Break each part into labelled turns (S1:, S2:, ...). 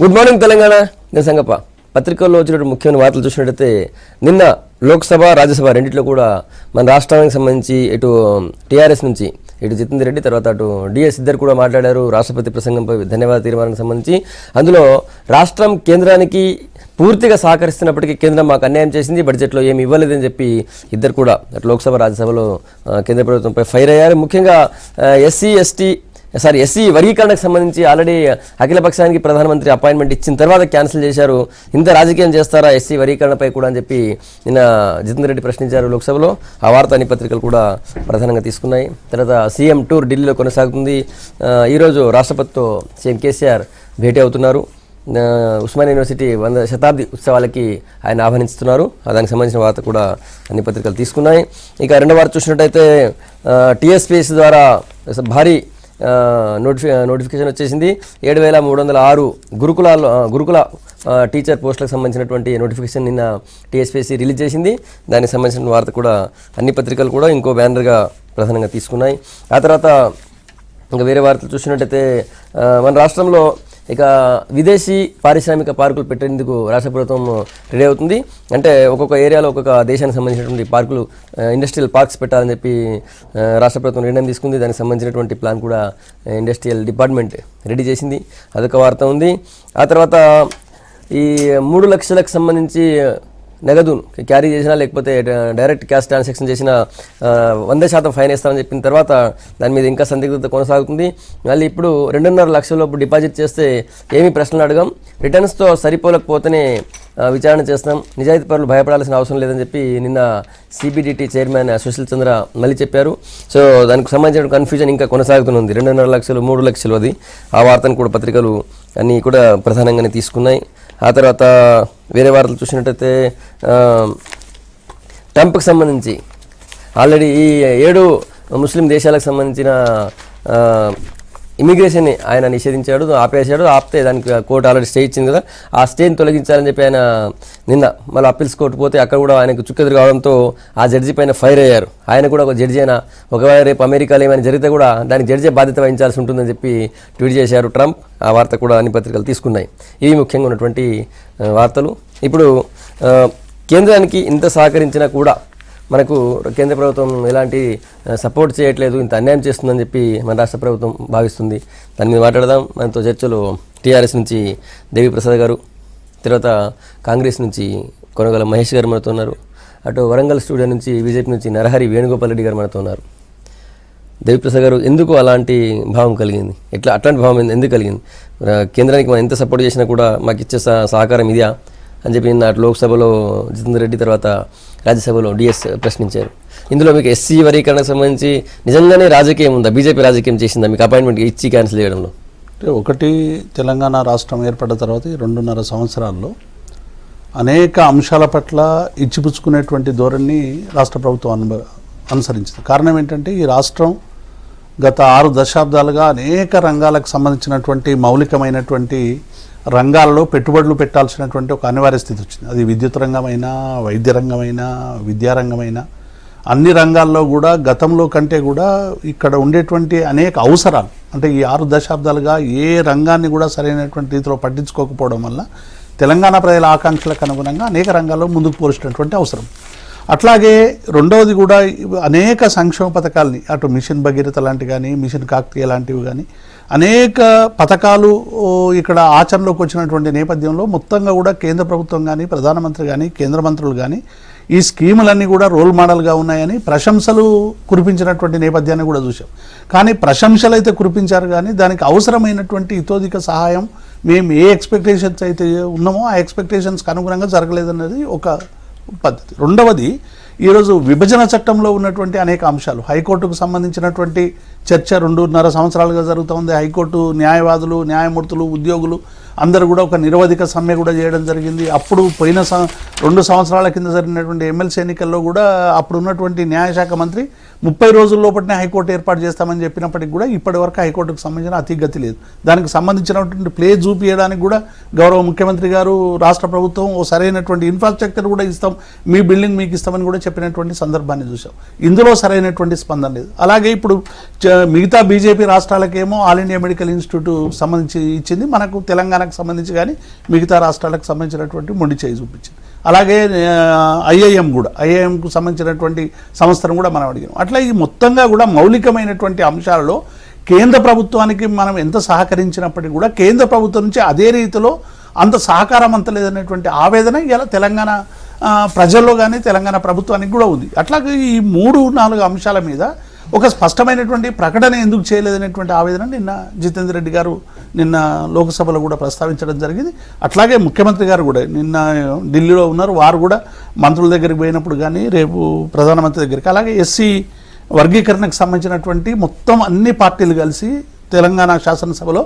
S1: Good morning Telangana. నేను సంగప్ప. పత్రికల్లో వచ్చినటువంటి ముఖ్యమైన వార్తలు చూసినట్టయితే నిన్న లోక్సభ రాజ్యసభ రెండిట్లో కూడా మన రాష్ట్రానికి సంబంధించి ఇటు టీఆర్ఎస్ నుంచి ఇటు జితేందర్ రెడ్డి తర్వాత అటు డిఎస్ ఇద్దరు కూడా మాట్లాడారు రాష్ట్రపతి ప్రసంగంపై ధన్యవాద తీర్మానానికి సంబంధించి. అందులో రాష్ట్రం కేంద్రానికి పూర్తిగా సహకరిస్తున్నప్పటికీ కేంద్రం మాకు అన్యాయం చేసింది, బడ్జెట్లో ఏమి ఇవ్వలేదని చెప్పి ఇద్దరు కూడా లోక్సభ రాజ్యసభలో కేంద్ర ప్రభుత్వంపై ఫైర్ అయ్యారు. ముఖ్యంగా ఎస్సీ వర్గీకరణకు సంబంధించి ఆల్రెడీ అఖిలపక్షానికి ప్రధానమంత్రి అపాయింట్మెంట్ ఇచ్చిన తర్వాత క్యాన్సిల్ చేశారు. ఇంత రాజకీయం చేస్తారా ఎస్సీ వర్గీకరణపై కూడా అని చెప్పి నిన్న జితేందర్ రెడ్డి ప్రశ్నించారు లోక్సభలో. ఆ వార్త అన్ని పత్రికలు కూడా ప్రధానంగా తీసుకున్నాయి. తర్వాత సీఎం టూర్ ఢిల్లీలో కొనసాగుతుంది. ఈరోజు రాష్ట్రపతితో సీఎం కేసీఆర్ భేటీ అవుతున్నారు. ఉస్మానియా యూనివర్సిటీ 100వ శతాబ్ది ఉత్సవాలకి ఆయన ఆహ్వానిస్తున్నారు. దానికి సంబంధించిన వార్త కూడా అన్ని పత్రికలు తీసుకున్నాయి. ఇక రెండవ వార్త చూసినట్టయితే టీఎస్పీఎస్ ద్వారా భారీ నోటిఫికేషన్ వచ్చేసింది. 7,306 గురుకుల టీచర్ పోస్టులకు సంబంధించినటువంటి నోటిఫికేషన్ నిన్న టీఎస్పీఎస్సీ రిలీజ్ చేసింది. దానికి సంబంధించిన వార్త కూడా అన్ని పత్రికలు కూడా ఇంకో బ్యానర్గా ప్రధానంగా తీసుకున్నాయి. ఆ తర్వాత ఇంకా వేరే వార్తలు చూసినట్టయితే మన రాష్ట్రంలో ఇక విదేశీ పారిశ్రామిక పార్కులు పెట్టేందుకు రాష్ట్ర ప్రభుత్వం రెడీ అవుతుంది. అంటే ఒక్కొక్క ఏరియాలో ఒక్కొక్క దేశానికి సంబంధించినటువంటి పార్కులు ఇండస్ట్రియల్ పార్క్స్ పెట్టాలని చెప్పి రాష్ట్ర ప్రభుత్వం నిర్ణయం తీసుకుంది. దానికి సంబంధించినటువంటి ప్లాన్ కూడా ఇండస్ట్రియల్ డిపార్ట్మెంట్ రెడీ చేసింది. అదొక వార్త ఉంది. ఆ తర్వాత ఈ 3 లక్షలకు సంబంధించి నగదు క్యారీ చేసినా లేకపోతే డైరెక్ట్ క్యాష్ ట్రాన్సాక్షన్ చేసిన 100% ఫైన్ వేస్తామని చెప్పిన తర్వాత దాని మీద ఇంకా సందిగ్ధత కొనసాగుతుంది. మళ్ళీ ఇప్పుడు 2.5 లక్షల లోపు డిపాజిట్ చేస్తే ఏమీ ప్రశ్నలు అడగం, రిటర్న్స్తో సరిపోలేకపోతేనే విచారణ చేస్తాం, నిజాయితీ పరులు భయపడాల్సిన అవసరం లేదని చెప్పి నిన్న సిబిడిటీ చైర్మన్ సుశీల్ చంద్ర మళ్ళీ చెప్పారు. సో దానికి సంబంధించిన కన్ఫ్యూజన్ ఇంకా కొనసాగుతుంది. 2.5 లక్షలు 3 లక్షలు అది ఆ వార్తను కూడా పత్రికలు అన్నీ కూడా ప్రధానంగానే తీసుకున్నాయి. ఆ తర్వాత వేరే వార్తలు చూసినట్టయితే ట్రంప్కి సంబంధించి ఆల్రెడీ ఈ 7 ముస్లిం దేశాలకు సంబంధించిన ఇమిగ్రేషన్ని ఆయన నిషేధించాడు, ఆపేశాడు. ఆపితే దానికి కోర్టు ఆల్రెడీ స్టే ఇచ్చింది కదా, ఆ స్టేని తొలగించాలని చెప్పి ఆయన నిన్న మళ్ళీ అప్పీల్స్ కోర్టు పోతే అక్కడ కూడా ఆయనకు చుక్కెదురు కావడంతో ఆ జడ్జి పైన ఫైర్ అయ్యారు. ఆయన కూడా ఒక జడ్జి అయినా ఒకవేళ రేపు అమెరికాలో ఏమైనా జరిగితే కూడా దానికి జడ్జి బాధ్యత వహించాల్సి ఉంటుందని చెప్పి ట్వీట్ చేశారు ట్రంప్. ఆ వార్త కూడా అన్ని పత్రికలు తీసుకున్నాయి. ఇవి ముఖ్యంగా ఉన్నటువంటి వార్తలు. ఇప్పుడు కేంద్రానికి ఇంత సహకరించినా కూడా మనకు కేంద్ర ప్రభుత్వం ఎలాంటి సపోర్ట్ చేయట్లేదు, ఇంత అన్యాయం చేస్తుందని చెప్పి మన రాష్ట్ర ప్రభుత్వం భావిస్తుంది. దాని మీద మాట్లాడదాం. మనతో చర్చలో టీఆర్ఎస్ నుంచి దేవిప్రసాద్ గారు, తర్వాత కాంగ్రెస్ నుంచి కొనగల మహేష్ గారు మనతో ఉన్నారు. అటు వరంగల్ స్టూడియో నుంచి బీజేపీ నుంచి నరహరి వేణుగోపాల్ రెడ్డి గారు మనతో ఉన్నారు. దేవిప్రసాద్ గారు, ఎందుకు అలాంటి భావం కలిగింది? అట్లాంటి భావం ఎందుకు కలిగింది? కేంద్రానికి మనం ఎంత సపోర్ట్ చేసినా కూడా మాకు ఇచ్చే సహకారం ఇదా అని చెప్పి నిన్న అటు లోక్సభలో జితేందర్ రెడ్డి తర్వాత రాజ్యసభలో డిఎస్ ప్రశ్నించారు. ఇందులో మీకు ఎస్సీ వర్గీకరణకు సంబంధించి నిజంగానే రాజకీయం ఉందా? బీజేపీ రాజకీయం చేసిందా మీకు అపాయింట్మెంట్ ఇచ్చి క్యాన్సిల్ చేయడంలో?
S2: అంటే ఒకటి, తెలంగాణ రాష్ట్రం ఏర్పడ్డ తర్వాత 2.5 సంవత్సరాల్లో అనేక అంశాల పట్ల ఇచ్చిపుచ్చుకునేటువంటి ధోరణి రాష్ట్ర ప్రభుత్వం అనుసరించింది. కారణం ఏంటంటే ఈ రాష్ట్రం గత 6 దశాబ్దాలుగా అనేక రంగాలకు సంబంధించినటువంటి మౌలికమైనటువంటి రంగాల్లో పెట్టుబడులు పెట్టాల్సినటువంటి ఒక అనివార్య స్థితి వచ్చింది. అది విద్యుత్ రంగమైనా, వైద్య రంగమైనా, విద్యారంగమైనా, అన్ని రంగాల్లో కూడా గతంలో కంటే కూడా ఇక్కడ ఉండేటువంటి అనేక అవసరాలు, అంటే ఈ 6 దశాబ్దాలుగా ఏ రంగాన్ని కూడా సరైనటువంటి రీతిలో పట్టించుకోకపోవడం వల్ల తెలంగాణ ప్రజల ఆకాంక్షలకు అనుగుణంగా అనేక రంగాల్లో ముందుకు పోల్చినటువంటి అవసరం. అట్లాగే రెండవది కూడా అనేక సంక్షేమ పథకాలని, అటు మిషన్ భగీరథ లాంటివి కానీ, మిషన్ కాకతీయ లాంటివి కానీ అనేక పథకాలు ఇక్కడ ఆచరణలోకి వచ్చినటువంటి నేపథ్యంలో మొత్తంగా కూడా కేంద్ర ప్రభుత్వం కానీ, ప్రధానమంత్రి కానీ, కేంద్ర మంత్రులు కానీ ఈ స్కీములన్నీ కూడా రోల్ మోడల్గా ఉన్నాయని ప్రశంసలు కురిపించినటువంటి నేపథ్యాన్ని కూడా చూసాం. కానీ ప్రశంసలు అయితే కురిపించారు, కానీ దానికి అవసరమైనటువంటి ఇతోధిక సహాయం మేము ఏ ఎక్స్పెక్టేషన్స్ అయితే ఉన్నామో ఆ ఎక్స్పెక్టేషన్స్కి అనుగుణంగా జరగలేదన్నది ఒక పద్ధతి. రెండవది, ఈరోజు విభజన చట్టంలో ఉన్నటువంటి అనేక అంశాలు, హైకోర్టుకు సంబంధించినటువంటి చర్చ 2.5 సంవత్సరాలుగా జరుగుతుంది. హైకోర్టు న్యాయవాదులు, న్యాయమూర్తులు, ఉద్యోగులు అందరూ కూడా ఒక నిరవధిక సమ్మె కూడా చేయడం జరిగింది. అప్పుడు పోయిన 2 సంవత్సరాల కింద జరిగినటువంటి ఎమ్మెల్సీ ఎన్నికల్లో కూడా అప్పుడు ఉన్నటువంటి న్యాయశాఖ మంత్రి 30 రోజుల లోపలనే హైకోర్టు ఏర్పాటు చేస్తామని చెప్పినప్పటికీ కూడా ఇప్పటివరకు హైకోర్టుకు సంబంధించిన అతిగతి లేదు. దానికి సంబంధించినటువంటి ప్లే చూపించడానికి కూడా గౌరవ ముఖ్యమంత్రి గారు రాష్ట్ర ప్రభుత్వం ఓ సరైనటువంటి ఇన్ఫ్రాస్ట్రక్చర్ కూడా ఇస్తాం, మీ బిల్డింగ్ మీకు ఇస్తామని కూడా చెప్పినటువంటి సందర్భాన్ని చూసాం. ఇందులో సరైనటువంటి స్పందన లేదు. అలాగే ఇప్పుడు మిగతా బీజేపీ రాష్ట్రాలకేమో ఆల్ ఇండియా మెడికల్ ఇన్స్టిట్యూట్ సంబంధించి ఇచ్చింది, మనకు తెలంగాణకు సంబంధించి కానీ మిగతా రాష్ట్రాలకు సంబంధించినటువంటి మొండి చేయి చూపించింది. అలాగే ఐఐఎంకు సంబంధించినటువంటి సంస్థను కూడా మనం అడిగాం. అట్లా ఈ మొత్తంగా కూడా మౌలికమైనటువంటి అంశాలలో కేంద్ర ప్రభుత్వానికి మనం ఎంత సహకరించినప్పటికీ కూడా కేంద్ర ప్రభుత్వం నుంచి అదే రీతిలో అంత సహకారం అంత లేదనేటువంటి ఆవేదన ఇలా తెలంగాణ ప్రజల్లో కానీ తెలంగాణ ప్రభుత్వానికి కూడా ఉంది. అట్లాగే ఈ 3-4 అంశాల మీద ఒక స్పష్టమైనటువంటి ప్రకటన ఎందుకు చేయలేదనేటువంటి ఆవేదన నిన్న జితేందర్ రెడ్డి గారు నిన్న లోక్సభలో కూడా ప్రస్తావించడం జరిగింది. అట్లాగే ముఖ్యమంత్రి గారు కూడా నిన్న ఢిల్లీలో ఉన్నారు, వారు కూడా మంత్రుల దగ్గరికి పోయినప్పుడు కానీ రేపు ప్రధానమంత్రి దగ్గరికి, అలాగే ఎస్సీ వర్గీకరణకు సంబంధించినటువంటి మొత్తం అన్ని పార్టీలు కలిసి తెలంగాణ శాసనసభలో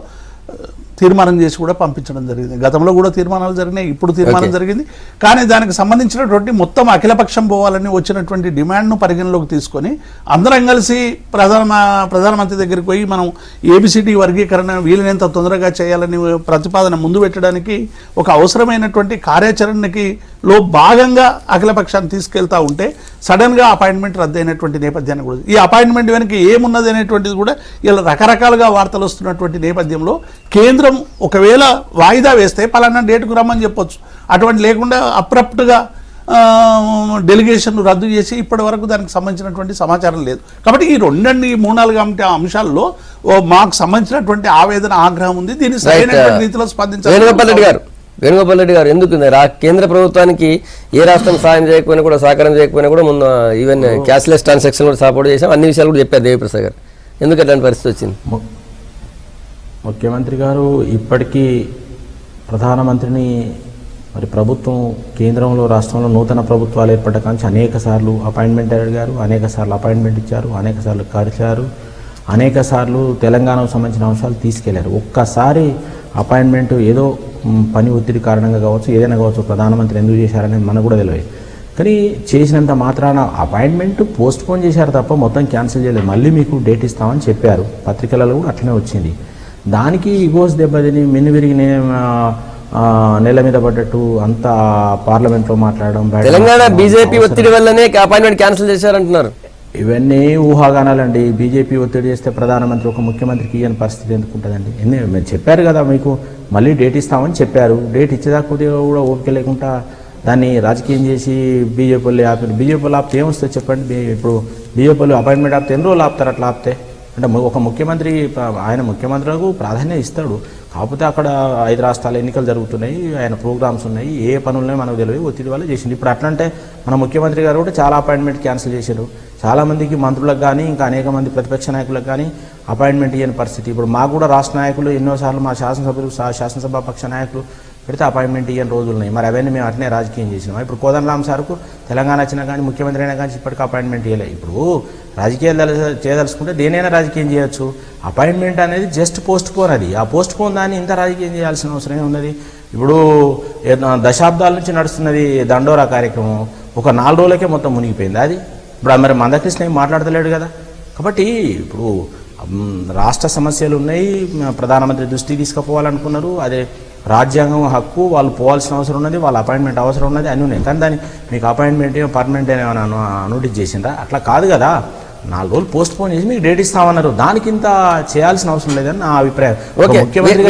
S2: తీర్మానం చేసి కూడా పంపించడం జరిగింది. గతంలో కూడా తీర్మానాలు జరిగినాయి, ఇప్పుడు తీర్మానం జరిగింది. కానీ దానికి సంబంధించినటువంటి మొత్తం అఖిలపక్షం పోవాలని వచ్చినటువంటి డిమాండ్ను పరిగణలోకి తీసుకొని అందరం కలిసి ప్రధానమంత్రి దగ్గరికి పోయి మనం ఏబిసిడి వర్గీకరణ వీలైనంత తొందరగా చేయాలని ప్రతిపాదన ముందు పెట్టడానికి ఒక అవసరమైనటువంటి కార్యాచరణకి లో భాగంగా అఖిలపక్షాన్ని తీసుకెళ్తా ఉంటే సడన్గా అపాయింట్మెంట్ రద్దయినటువంటి నేపథ్యాన్ని కూడా, ఈ అపాయింట్మెంట్ వెనక ఏమున్నది అనేటువంటిది కూడా ఇలా రకరకాలుగా వార్తలు వస్తున్నటువంటి నేపథ్యంలో కేంద్రం ఒకవేళ వాయిదా వేస్తే పలానా డేటుకు రమ్మని చెప్పొచ్చు. అటువంటి లేకుండా అప్రప్ట్గా డెలిగేషన్ రద్దు చేసి ఇప్పటి వరకు దానికి సంబంధించినటువంటి సమాచారం లేదు. కాబట్టి ఈ 3-4 అంశాల్లో మాకు సంబంధించినటువంటి ఆవేదన ఆగ్రహం ఉంది. దీన్ని సరైనటువంటి రీతిలో స్పందించాలి.
S1: వేణుగోపాల్ రెడ్డి గారు ఎందుకు కేంద్ర ప్రభుత్వానికి ఏ రాష్ట్రం సాయం చేయకపోయినా కూడా సహకారం చేయకపోయినా కూడా ముందు ఈవెన్ క్యాష్లెస్ ట్రాన్సాక్షన్ కూడా సపోర్ట్ చేసాం, అన్ని విషయాలు కూడా చెప్పారు దేవిప్రసాద్ గారు. ఎందుకు అట్లాంటి పరిస్థితి వచ్చింది?
S3: ముఖ్యమంత్రి గారు ఇప్పటికీ ప్రధానమంత్రిని మరి ప్రభుత్వం కేంద్రంలో రాష్ట్రంలో నూతన ప్రభుత్వాలు ఏర్పడ్డ కానీ అనేక సార్లు అపాయింట్మెంట్ అడిగారు, అనేక సార్లు అపాయింట్మెంట్ ఇచ్చారు, అనేక సార్లు కలిశారు, అనేక సార్లు తెలంగాణకు సంబంధించిన అంశాలు తీసుకెళ్లారు. ఒక్కసారి అపాయింట్మెంట్ ఏదో పని ఒత్తిడి కారణంగా కావచ్చు, ఏదైనా కావచ్చు, ప్రధానమంత్రి ఎందుకు చేశారనేది మనకు కూడా తెలియదు. కానీ చేసినంత మాత్రాన అపాయింట్మెంట్ పోస్ట్ పోన్ చేశారు తప్ప మొత్తం క్యాన్సిల్ చేయలేదు. మళ్ళీ మీకు డేట్ ఇస్తామని చెప్పారు, పత్రికలలో కూడా అట్లనే వచ్చింది. దానికి ఈగోస్ దెబ్బతిని మిన్ను విరిగి నెల మీద పడ్డట్టు అంతా పార్లమెంట్లో మాట్లాడడం,
S1: తెలంగాణ బీజేపీ ఒత్తిడి వల్లనే అపాయింట్మెంట్ క్యాన్సిల్ చేశారంటున్నారు.
S3: ఇవన్నీ ఊహాగానాలండి. బీజేపీ ఒత్తిడి చేస్తే ప్రధానమంత్రి ఒక ముఖ్యమంత్రికి ఇయ్యని పరిస్థితి ఎందుకు ఉంటుందండి? మీరు చెప్పారు కదా, మీకు మళ్ళీ డేట్ ఇస్తామని చెప్పారు. డేట్ ఇచ్చేదాకా కూడా ఓపిక లేకుండా దాన్ని రాజకీయం చేసి బీజేపీ ఆపారు. బీజేపీలో ఆపితే ఏమొస్తుంది చెప్పండి? ఇప్పుడు బీజేపీలో అపాయింట్మెంట్ ఆపితే ఎన్ని రోజులు ఆపుతారు? అట్లా ఆపితే అంటే ఒక ముఖ్యమంత్రి ఆయన ముఖ్యమంత్రులకు ప్రాధాన్యత ఇస్తాడు. కాకపోతే అక్కడ 5 రాష్ట్రాల ఎన్నికలు జరుగుతున్నాయి, ఆయన ప్రోగ్రామ్స్ ఉన్నాయి, ఏ పనులున్నాయి మనకు తెలియదు, ఒత్తిడి వల్ల చేసింది. ఇప్పుడు అట్లంటే మన ముఖ్యమంత్రి గారు కూడా చాలా అపాయింట్మెంట్ క్యాన్సిల్ చేశారు. చాలామందికి మంత్రులకు కానీ ఇంకా అనేక మంది ప్రతిపక్ష నాయకులకు కానీ అపాయింట్మెంట్ ఇవ్వని పరిస్థితి. ఇప్పుడు మాకు కూడా రాష్ట్ర నాయకులు ఎన్నోసార్లు మా శాసనసభ పక్ష నాయకులు పెడితే అపాయింట్మెంట్ ఇవ్వని రోజులు ఉన్నాయి. మరి అవన్నీ మేము అట్నే రాజకీయం చేసినాం. ఇప్పుడు కోదండరామ్ సార్కు తెలంగాణ వచ్చినా కానీ ముఖ్యమంత్రి అయినా కానీ ఇప్పటికీ అపాయింట్మెంట్ ఇవ్వలేదు. ఇప్పుడు రాజకీయాలు చేయదలుచుకుంటే దేనైనా రాజకీయం చేయొచ్చు. అపాయింట్మెంట్ అనేది జస్ట్ పోస్ట్ పోన్. అది ఆ పోస్ట్ పోన్ దాన్ని ఇంత రాజకీయం చేయాల్సిన అవసరమే ఉన్నది. ఇప్పుడు దశాబ్దాల నుంచి నడుస్తున్నది దండోరా కార్యక్రమం, ఒక 4 రోజులకే మొత్తం మునిగిపోయింది. అది ఇప్పుడు మరి మందకృష్ణ ఏం మాట్లాడతలేడు కదా. కాబట్టి ఇప్పుడు రాష్ట్ర సమస్యలు ఉన్నాయి, ప్రధానమంత్రి దృష్టికి తీసుకుపోవాలనుకున్నారు, అదే రాజ్యాంగం హక్కు, వాళ్ళు పోవాల్సిన అవసరం ఉన్నది, వాళ్ళ అపాయింట్మెంట్ అవసరం ఉన్నది, అన్నీ ఉన్నాయి. కానీ దాన్ని మీకు అపాయింట్మెంట్ పర్మనెంట్ ఏమైనా నోటీస్ చేసిండ్రా? అట్లా కాదు కదా. 4 రోజులు పోస్ట్ పోన్ చేసి మీకు డేట్ ఇస్తామన్నారు. దానికి ఇంత చేయాల్సిన అవసరం లేదని నా అభిప్రాయం.
S1: ముఖ్యమంత్రి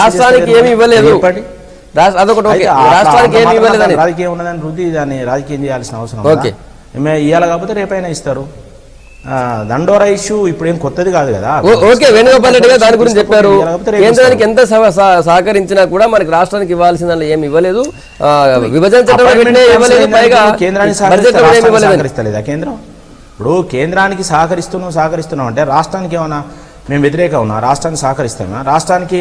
S1: రాష్ట్రానికి ఏమి ఇవ్వలేదు,
S3: రాజకీయం ఉన్నదని రుద్ది దాన్ని రాజకీయం చేయాల్సిన అవసరం ఇవాళ కాకపోతే రేపైనా ఇస్తారు. దండోరా ఇష్యూ ఇప్పుడు ఏం కొత్తది కాదు కదా.
S1: ఓకే, వేణుగోపాల్ రెడ్డి గారు దాని గురించి చెప్పారు. కేంద్రానికి ఎంత సహకరించినా కూడా మనకి రాష్ట్రానికి ఇవ్వాల్సిన ఏమి ఇవ్వలేదు, విభజన చట్టం ఇవ్వలేదు, పైగా
S3: కేంద్రానికి సహకరిస్తలేదా కేంద్రం? ఇప్పుడు కేంద్రానికి సహకరిస్తున్నాం అంటే రాష్ట్రానికి ఏమన్నా మేము వ్యతిరేక ఉన్నా? రాష్ట్రానికి సహకరిస్తామా? రాష్ట్రానికి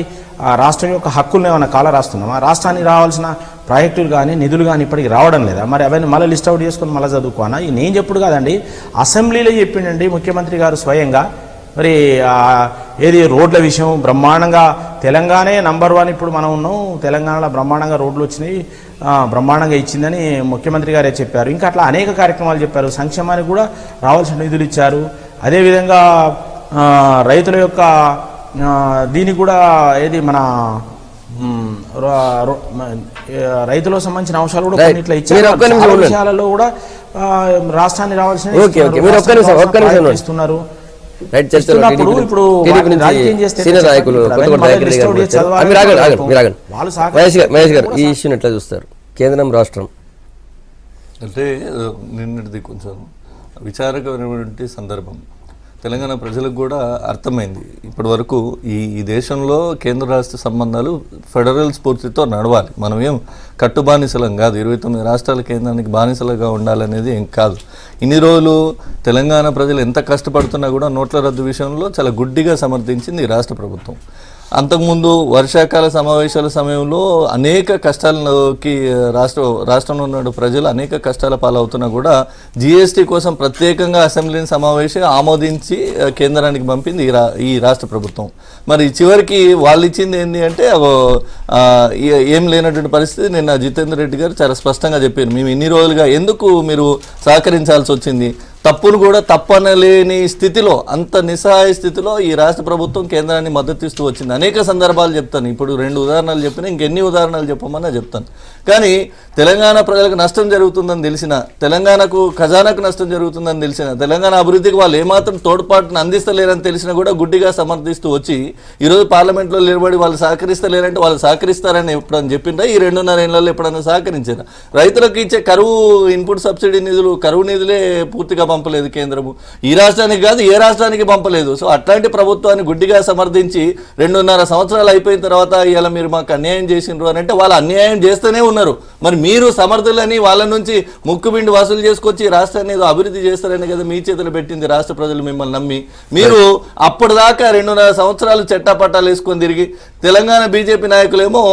S3: రాష్ట్రం యొక్క హక్కులను ఏమైనా కాల రాస్తున్నామా? రాష్ట్రానికి రావాల్సిన ప్రాజెక్టులు కానీ నిధులు కానీ ఇప్పటికి రావడం లేదా? మరి అవన్నీ మళ్ళీ లిస్ట్ అవుట్ చేసుకొని మళ్ళీ చదువుకోనా? నేను చెప్పుడు కాదండి, అసెంబ్లీలో చెప్పిండండి ముఖ్యమంత్రి గారు స్వయంగా. మరి ఏది రోడ్ల విషయం బ్రహ్మాండంగా తెలంగాణే నంబర్ 1 ఇప్పుడు మనం ఉన్నాం. తెలంగాణలో బ్రహ్మాండంగా రోడ్లు వచ్చినాయి, బ్రహ్మాండంగా ఇచ్చిందని ముఖ్యమంత్రి గారే చెప్పారు. ఇంకా అట్లా అనేక కార్యక్రమాలు చెప్పారు. సంక్షేమానికి కూడా రావాల్సిన నిధులు ఇచ్చారు. అదేవిధంగా రైతుల యొక్క దీనికి కూడా ఏది మన రైతులకు సంబంధించిన అంశాలు కూడా కొన్ని ఇట్లా ఇచ్చారు. విషయాలలో కూడా రాష్ట్రాన్ని రావాల్సిన ఇస్తున్నారు.
S1: ఇప్పుడు మహేష్ గారు ఈ ఇష్యూని ఎట్లా చూస్తారు? కేంద్రం రాష్ట్రం
S4: అంటే నిన్నటిది కొంచెం విచారకరమైనటువంటి సందర్భం. తెలంగాణ ప్రజలకు కూడా అర్థమైంది ఇప్పటి వరకు ఈ దేశంలో కేంద్ర రాష్ట్ర సంబంధాలు ఫెడరల్ స్ఫూర్తితో నడవాలి. మనం ఏం కట్టుబానిసలం కాదు, 29 రాష్ట్రాల కేంద్రానికి బానిసలుగా ఉండాలనేది ఏం కాదు. ఇన్ని రోజులు తెలంగాణ ప్రజలు ఎంత కష్టపడుతున్నా కూడా నోట్ల రద్దు విషయంలో చాలా గుడ్డిగా సమర్థించింది ఈ రాష్ట్ర ప్రభుత్వం. అంతకుముందు వర్షాకాల సమావేశాల సమయంలో అనేక కష్టాలకి రాష్ట్రంలో ఉన్న ప్రజలు అనేక కష్టాల పాలవుతున్నా కూడా జిఎస్టీ కోసం ప్రత్యేకంగా అసెంబ్లీని సమావేశం ఆమోదించి కేంద్రానికి పంపింది ఈ రాష్ట్ర ప్రభుత్వం. మరి చివరికి వాళ్ళు ఇచ్చింది ఏంటి అంటే ఏం లేనటువంటి పరిస్థితి. నిన్న జితేందర్ రెడ్డి గారు చాలా స్పష్టంగా చెప్పారు, మేము ఇన్ని రోజులుగా ఎందుకు మీరు సహకరించాల్సి వచ్చింది, తప్పును కూడా తప్పనలేని స్థితిలో, అంత నిస్సహాయ స్థితిలో ఈ రాష్ట్ర ప్రభుత్వం కేంద్రాన్ని మద్దతిస్తూ వచ్చింది. అనేక సందర్భాలు చెప్తాను, ఇప్పుడు 2 ఉదాహరణలు చెప్పినా ఇంకెన్ని ఉదాహరణలు చెప్పమన్నా చెప్తాను. కానీ తెలంగాణ ప్రజలకు నష్టం జరుగుతుందని తెలిసిన, తెలంగాణకు ఖజానాకు నష్టం జరుగుతుందని తెలిసిన, తెలంగాణ అభివృద్ధికి వాళ్ళు ఏమాత్రం తోడ్పాటును అందిస్తలేరని తెలిసినా కూడా గుడ్డిగా సమర్థిస్తూ వచ్చి ఈరోజు పార్లమెంట్లో నిలబడి వాళ్ళు సహకరిస్తలేరంటే వాళ్ళు సహకరిస్తారని ఎప్పుడని చెప్పిండ్రా? ఈ 2.5 ఏళ్లలో ఎప్పుడైనా సహకరించారా? రైతులకు ఇచ్చే కరువు ఇన్పుట్ సబ్సిడీ నిధులు, కరువు నిధులే పూర్తిగా పంపలేదు కేంద్రము. ఈ రాష్ట్రానికి కాదు, ఏ రాష్ట్రానికి పంపలేదు. సో అట్లాంటి ప్రభుత్వాన్ని గుడ్డిగా సమర్థించి 2.5 సంవత్సరాలు అయిపోయిన తర్వాత ఇలా మీరు మాకు అన్యాయం చేసిండ్రు అని అంటే వాళ్ళు అన్యాయం చేస్తూనే ఉన్నారు. మరి మీరు సమర్థులని వాళ్ళ నుంచి ముక్కుబిండి వసూలు చేసుకొచ్చి రాష్ట్రాన్ని ఏదో అభివృద్ధి చేస్తారని కదా మీ చేతులు పెట్టింది రాష్ట్ర ప్రజలు మిమ్మల్ని నమ్మి. మీరు అప్పటిదాకా 2.5 సంవత్సరాలు చట్టాపట్టాలు వేసుకొని తిరిగి తెలంగాణ బీజేపీ నాయకులేమో